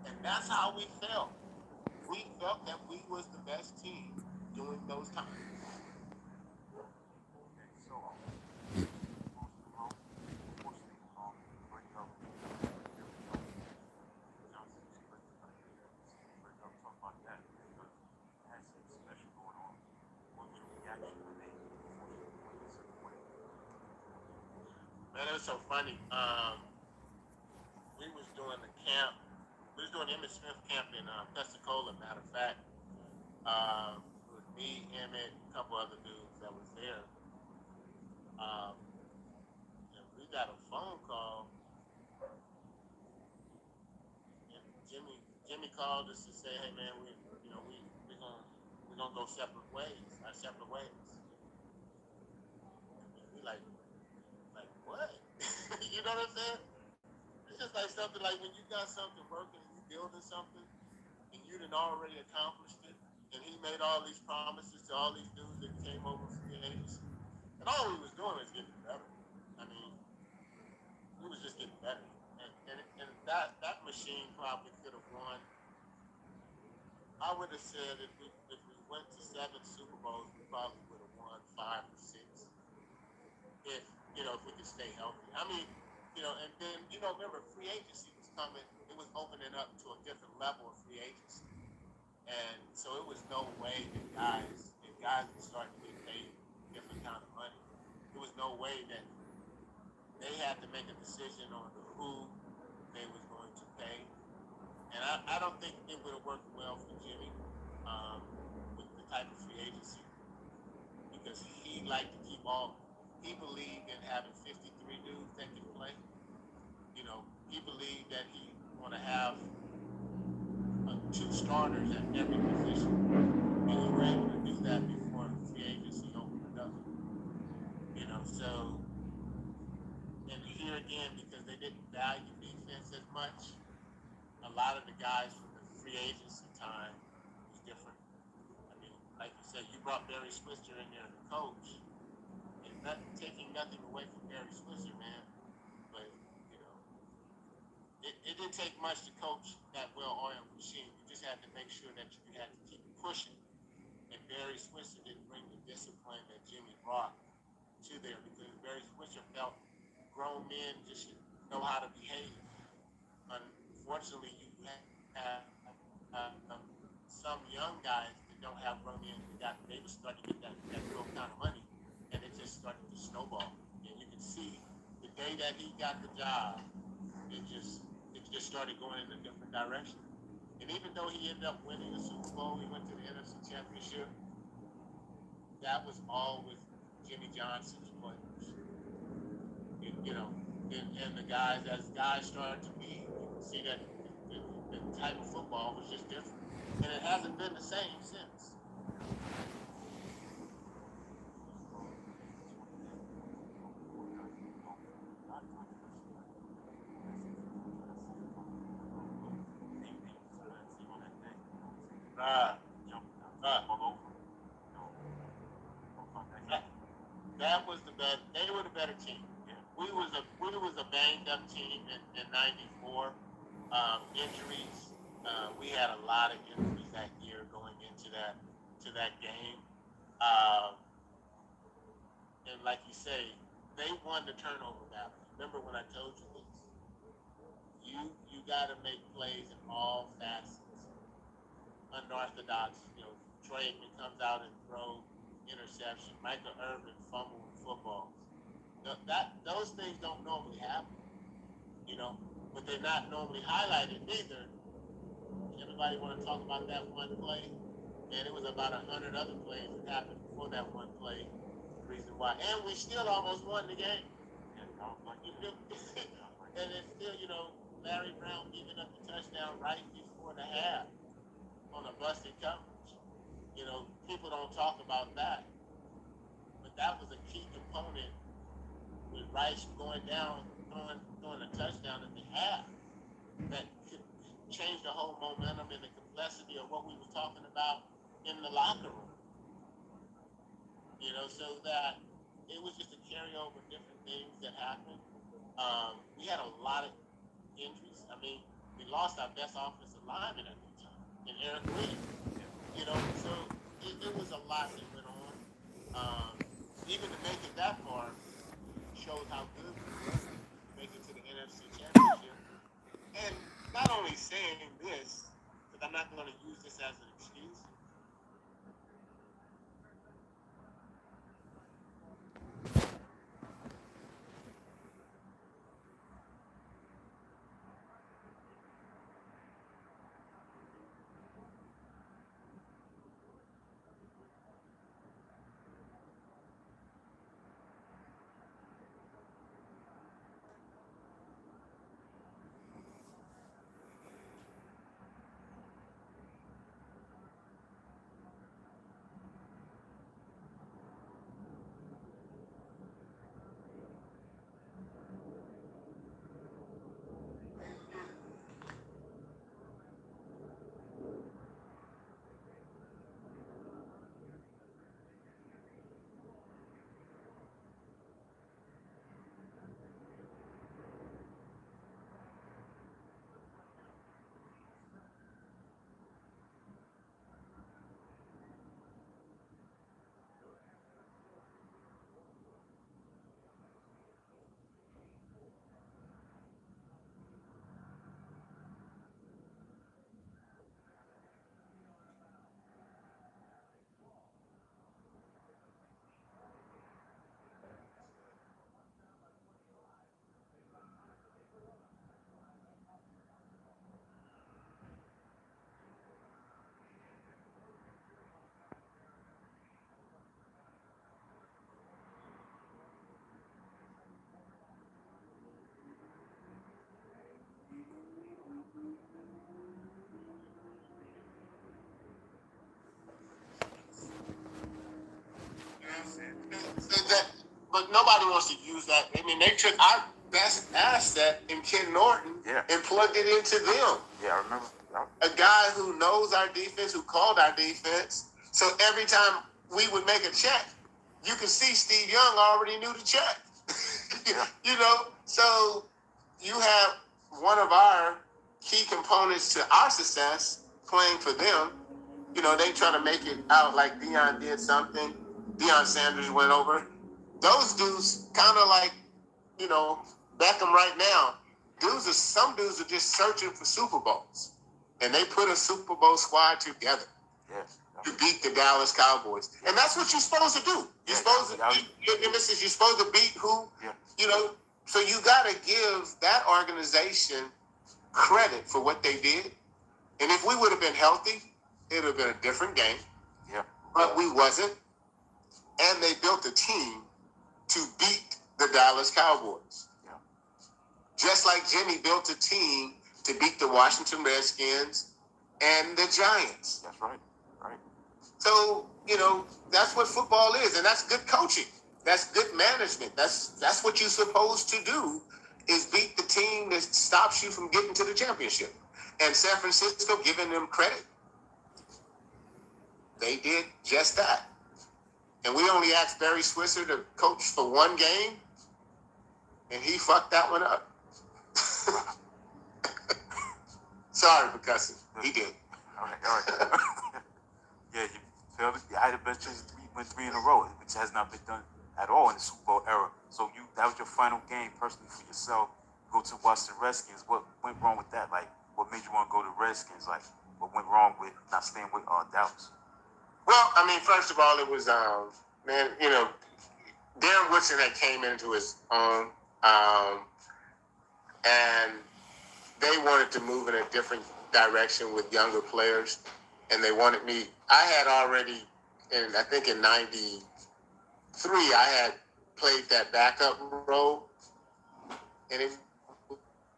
And that's how we felt. We felt that we was the best team during those times. Okay, so bringing up Johnson, talk about that because it had something special going on. What was your reaction when they forced the point? Man, it was so funny. We was doing the camp. We was doing the Emmett Smith camp in Pensacola, matter of fact. It was me, Emmett, a couple other dudes that was there. And we got a phone call, and Jimmy called us to say, "Hey man, we're gonna go separate ways, our separate ways." And we like what? You know what I'm saying? It's just like something like when you got something working and you building something and you done already accomplished it, and he made all these promises to all these dudes that came over from the agency, and all we was doing was getting better. I mean, we was just getting better, and that machine probably could have won. I would have said if we went to 7 Super Bowls, we probably would have won 5 or 6 if we could stay healthy. And then remember free agency was coming. It was opening up to a different level of free agency, and so it was no way that guys would start to get paid different kind of money. There was no way that they had to make a decision on who they was going to pay. And I don't think it would have worked well for Jimmy with the type of free agency because he liked to keep he believed in having 53 dudes that can play. He believed that he want to have 2 starters at every position. And we were able to do that before free agency opened up. So, and here again, because they didn't value defense as much, a lot of the guys from the free agency time was different. Like you said, you brought Barry Switzer in there to coach, and taking nothing away from Barry Switzer, man. But it didn't take much to coach that well-oiled machine. You just had to make sure that you had to keep pushing. And Barry Switzer didn't bring the discipline that Jimmy brought to there because Barry Switzer felt grown men just should know how to behave. Unfortunately, you have some young guys that don't have grown men they were starting to get that real kind of money, and it just started to snowball. And you can see the day that he got the job, it just started going in a different direction. And even though he ended up winning the Super Bowl, he went to the NFC Championship. That was all with Jimmy Johnson's players. And the guys, as guys started to leave, you can see that the type of football was just different. And it hasn't been the same since. That was the best. They were the better team. We was a banged up team in '94. Injuries. We had a lot of injuries that year going into that game. And like you say, they won the turnover battle. Remember when I told you this? You got to make plays in all facets. Unorthodox. Troy Aikman comes out and throws interception. Michael Irvin fumbled footballs. Those things don't normally happen. But they're not normally highlighted either. Everybody want to talk about that one play? And it was about 100 other plays that happened before that one play. The reason why, and we still almost won the game. And it's still, Larry Brown giving up the touchdown right before the half on a busted coverage. People don't talk about that, but that was a key component with Rice going down, throwing a touchdown at the half that could change the whole momentum and the complexity of what we were talking about in the locker room. So that it was just a carryover of different things that happened. We had a lot of injuries. I mean, we lost our best offensive lineman at the time, in Eric Williams. So it was a lot that went on. Even to make it that far shows how good we were to make it to the NFC Championship. And not only saying this, because I'm not going to use this as an excuse. But nobody wants to use that. I mean, they took our best asset in Ken Norton and plugged it into them. Yeah, I remember. A guy who knows our defense, who called our defense. So every time we would make a check, you could see Steve Young already knew the check. So you have one of our key components to our success playing for them. They try to make it out like Deion did something. Deion Sanders went over. Those dudes kind of like, Beckham right now. Some dudes are just searching for Super Bowls. And they put a Super Bowl squad together to beat the Dallas Cowboys. And that's what you're supposed to do. You're supposed to beat who, so you got to give that organization credit for what they did And if we would have been healthy, it would have been a different game. Yeah. But we wasn't. And they built a team to beat the Dallas Cowboys. Yeah. Just like Jimmy built a team to beat the Washington Redskins and the Giants. That's right. Right. So, that's what football is, and that's good coaching. That's good management. That's what you're supposed to do, is beat the team that stops you from getting to the championship. And San Francisco, giving them credit, they did just that. And we only asked Barry Switzer to coach for one game, and he fucked that one up. Sorry for cussing. He did. All right. Yeah, you failed. You had a best chance to win 3 in a row, which has not been done at all in the Super Bowl era. So that was your final game personally for yourself. Go to Washington Redskins. What went wrong with that? Like, what made you want to go to Redskins? Like, what went wrong with not staying with Dallas? Well, I mean, first of all, it was Darren Woodson had came into his own, and they wanted to move in a different direction with younger players, and they wanted me. I had already, I think in '93, I had played that backup role, and it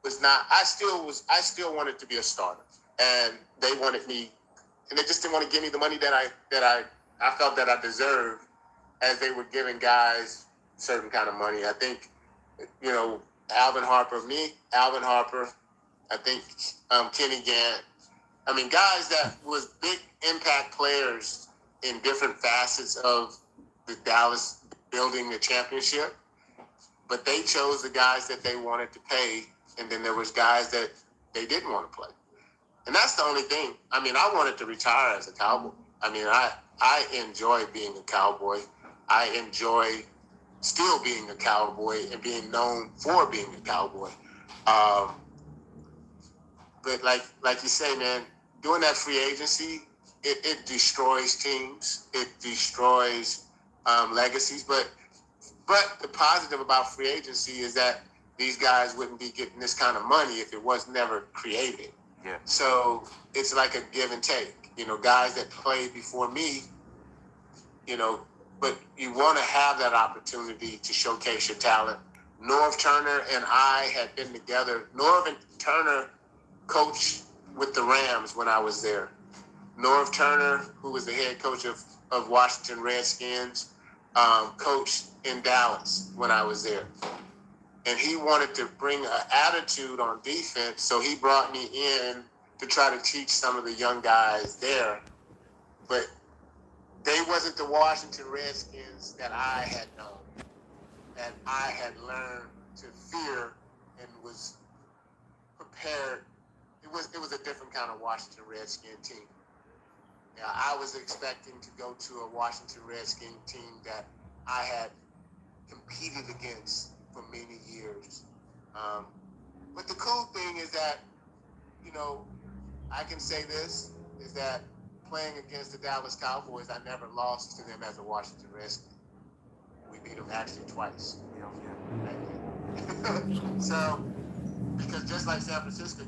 was not. I still wanted to be a starter, and they wanted me, and they just didn't want to give me the money that I felt that I deserved, as they were giving guys certain kind of money. I think, Alvin Harper, I think Kenny Gant. I mean, guys that was big impact players in different facets of the Dallas building the championship, but they chose the guys that they wanted to pay, and then there was guys that they didn't want to play. And that's the only thing. I mean, I wanted to retire as a Cowboy. I mean, I enjoy being a Cowboy. I enjoy still being a Cowboy and being known for being a Cowboy. But like you say, man, doing that free agency, it destroys teams. It destroys legacies. But the positive about free agency is that these guys wouldn't be getting this kind of money if it was never created. Yeah. So it's like a give and take. Guys that played before me, but you want to have that opportunity to showcase your talent. Norv Turner and I had been together. Norv and Turner coached with the Rams when I was there. Norv Turner, who was the head coach of Washington Redskins, coached in Dallas when I was there. And he wanted to bring an attitude on defense, so he brought me in to try to teach some of the young guys there. But they wasn't the Washington Redskins that I had known, that I had learned to fear and was prepared. It was a different kind of Washington Redskin team. Yeah, I was expecting to go to a Washington Redskin team that I had competed against for many years. But the cool thing is that, I can say this, is that playing against the Dallas Cowboys, I never lost to them as a Washington Redskin. We beat them actually twice. So, because just like San Francisco,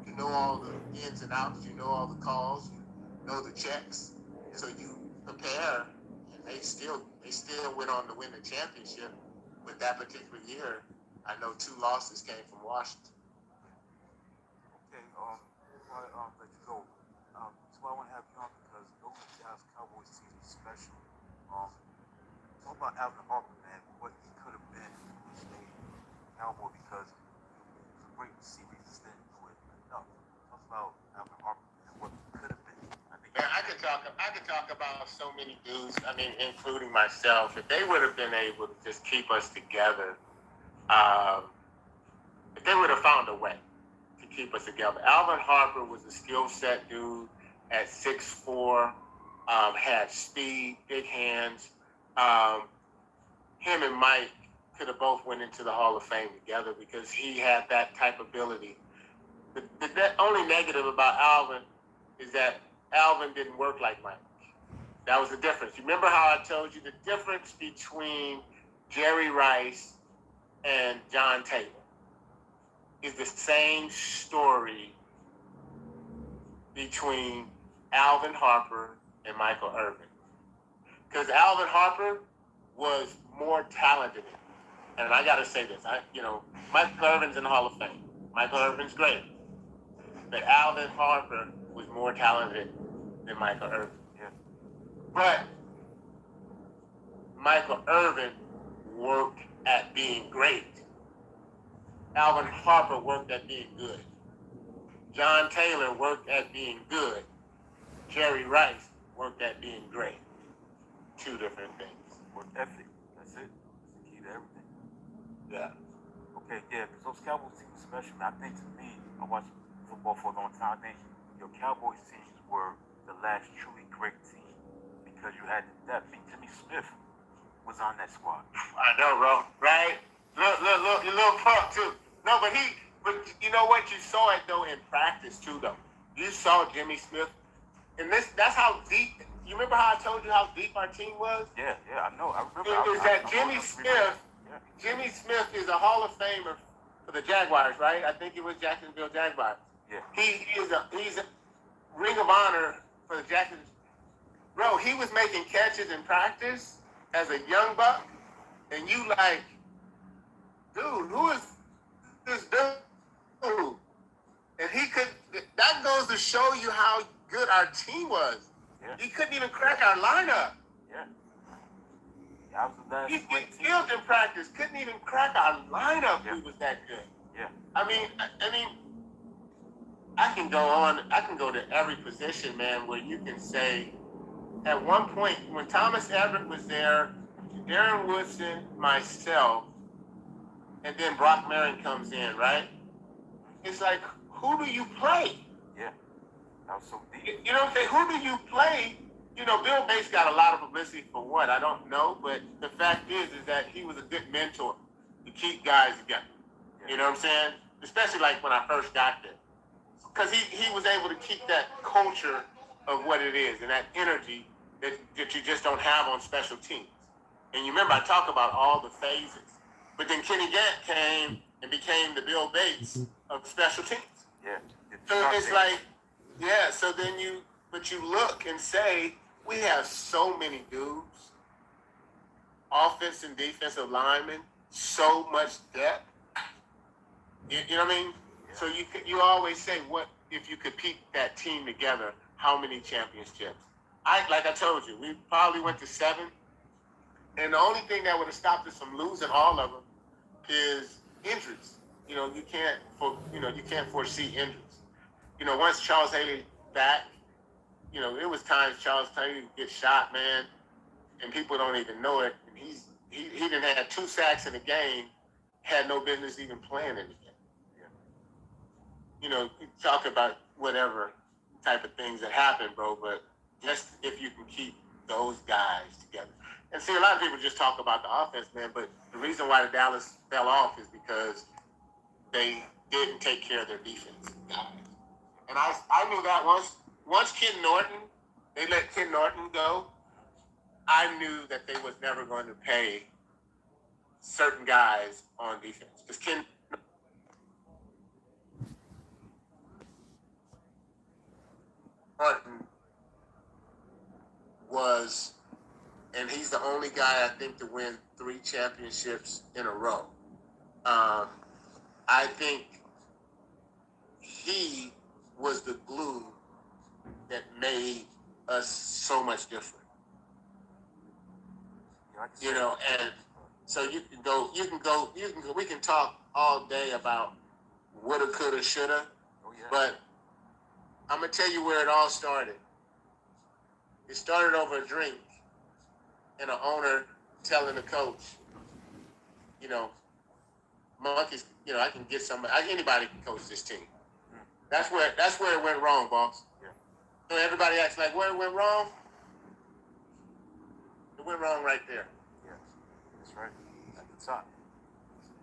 you know all the ins and outs, you know all the calls, you know the checks, so you prepare, and they still went on to win the championship. With that particular year, I know 2 losses came from Washington. Okay, before I let you go, that's why I want to have you on, because those Dallas Cowboys team is special. Talk about Alvin Harper, man, what he could have been as a Cowboy, because he was a great receiver, he just didn't do it enough. Talk about Alvin Harper and what he could have been. I could talk about so many dudes. I mean, including myself. If they would have been able to just keep us together, if they would have found a way to keep us together. Alvin Harper was a skill set dude at 6'4", had speed, big hands. Him and Mike could have both went into the Hall of Fame together because he had that type of ability. The only negative about Alvin is that Alvin didn't work like Mike. That was the difference. You remember how I told you the difference between Jerry Rice and John Taylor is the same story between Alvin Harper and Michael Irvin. Because Alvin Harper was more talented. And I got to say this, Michael Irvin's in the Hall of Fame. Michael Irvin's great. But Alvin Harper was more talented than Michael Irvin. Yeah. But Michael Irvin worked at being great. Alvin Harper worked at being good. John Taylor worked at being good. Jerry Rice worked at being great. Two different things. Work ethic. That's it. That's the key to everything. Yeah. Okay, yeah, because those Cowboys teams are special. I think to me, I watched football for a long time. I think your Cowboys teams were the last truly great team because you had the depth. I mean, Jimmy Smith was on that squad. I know, bro. Right? Look, you little punk too. No, but you know what? You saw it though in practice too, though. You saw Jimmy Smith, and that's how deep. You remember how I told you how deep our team was? Yeah, I know. I remember. Jimmy Smith is a Hall of Famer for the Jaguars, right? I think it was Jacksonville Jaguars. Yeah. He's a Ring of Honor for the Jacksonville. Bro, he was making catches in practice as a young buck, and you like, dude, who is this dude? And that goes to show you how good our team was. Yeah. He couldn't even crack our lineup. Yeah. I was the last He killed in practice, couldn't even crack our lineup. Yeah. He was that good. Yeah. I mean, I can go on. I can go to every position, man, where you can say, at one point, when Thomas Everett was there, Darren Woodson, myself, and then Brock Marion comes in, right? It's like, who do you play? Yeah. That was so deep. You know what I'm saying? Who do you play? You know, Bill Bates got a lot of publicity for what? I don't know, but the fact is that he was a good mentor to keep guys together. Yeah. You know what I'm saying? Especially like when I first got there. Because he was able to keep that culture of what it is and that energy that you just don't have on special teams. And you remember I talk about all the phases. But then Kenny Gant came and became the Bill Bates of special teams. Yeah. So it's like, yeah, so then you look and say, we have so many dudes, offense and defensive linemen, so much depth. You know what I mean? Yeah. So you always say, what if you could keep that team together, how many championships? Like I told you, we probably went to 7. And the only thing that would have stopped us from losing all of them is injuries. You know, you can't foresee injuries. You know, once Charles Haley back, you know, it was times Charles Haley would get shot, man, and people don't even know it. And he didn't have 2 sacks in the game, had no business even playing in the game. Yeah. You know, you talk about whatever type of things that happen, bro, but just if you can keep those guys together. And see, a lot of people just talk about the offense, man, but the reason why the Dallas fell off is because they didn't take care of their defense guys. And I knew that once Ken Norton, they let Ken Norton go, I knew that they was never going to pay certain guys on defense. Because Ken Norton was, and he's the only guy I think to win 3 championships in a row. I think he was the glue that made us so much different. You know, and so we can talk all day about woulda, coulda, shoulda, but I'm going to tell you where it all started. It started over a drink and an owner telling the coach, you know, monkeys, you know, I can get somebody, anybody can coach this team. That's where it went wrong, boss. Yeah. So everybody acts like, where it went wrong? It went wrong right there. Yes, that's right. At the top.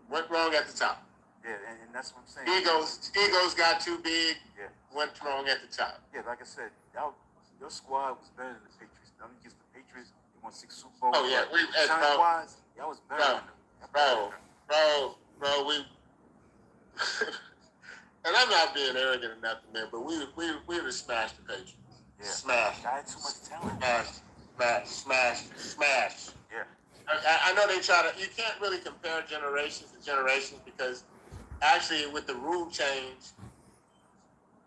Went wrong at the top. Yeah, and that's what I'm saying. Egos got too big. Yeah. Went wrong at the top. Yeah, like I said, your squad was better than the Patriots. I mean, against the Patriots, they won 6 Super Bowls. Oh yeah, talent-wise, y'all was better than them. Bro, we. and I'm not being arrogant or nothing, man, but we would have smashed the Patriots. Yeah. Smash. I had too much talent. Smash. Yeah. I know they try to. You can't really compare generations to generations because actually, with the rule change,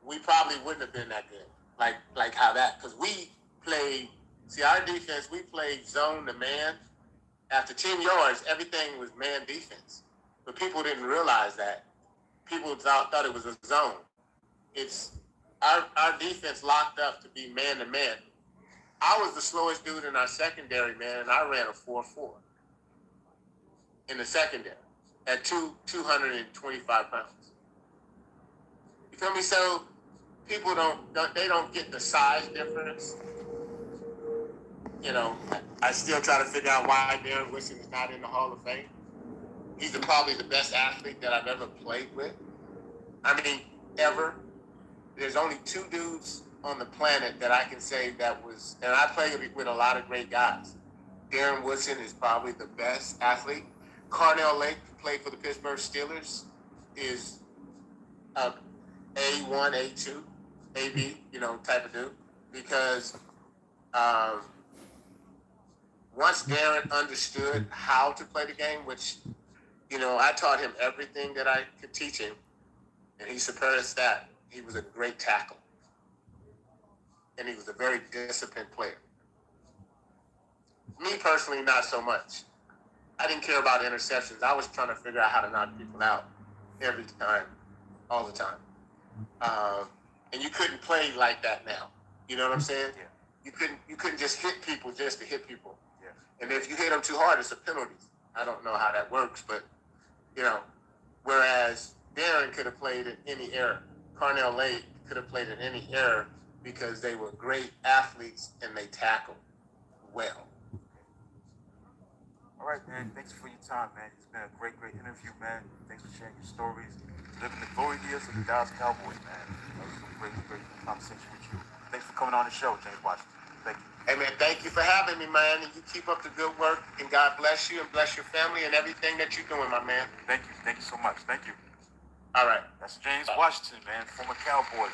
we probably wouldn't have been that good. Like how that, because we played. See, our defense, we played zone to man. After 10 yards, everything was man defense, but people didn't realize that. People thought it was a zone. It's our defense locked up to be man to man. I was the slowest dude in our secondary, man, and I ran a 4.4 in the secondary at 225 pounds. You feel me? So people don't get the size difference. You know, I still try to figure out why Darren Woodson is not in the Hall of Fame. He's probably the best athlete that I've ever played with. I mean, ever. There's only two dudes on the planet that I can say that was, and I played with a lot of great guys. Darren Woodson is probably the best athlete. Carnell Lake, who played for the Pittsburgh Steelers, is a A1, A2, AB, type of dude. Because once Darren understood how to play the game, which, I taught him everything that I could teach him, and he surpassed that. He was a great tackle. And he was a very disciplined player. Me personally, not so much. I didn't care about interceptions. I was trying to figure out how to knock people out every time, all the time. And you couldn't play like that now. You know what I'm saying? Yeah. You couldn't just hit people just to hit people. Yeah. And if you hit them too hard, it's a penalty. I don't know how that works, but whereas Darren could have played in any era. Carnell Lake could have played in any era because they were great athletes and they tackled well. All right, man. Thanks for your time, man. It's been a great interview, man. Thanks for sharing your stories. Living the glory years of the Dallas Cowboys, man. That was a great conversation with you. Thanks for coming on the show, James Washington. Thank you. Hey, man, thank you for having me, man. And you keep up the good work, and God bless you and bless your family and everything that you're doing, my man. Thank you. Thank you so much. Thank you. All right. That's James Washington, man, former Cowboy.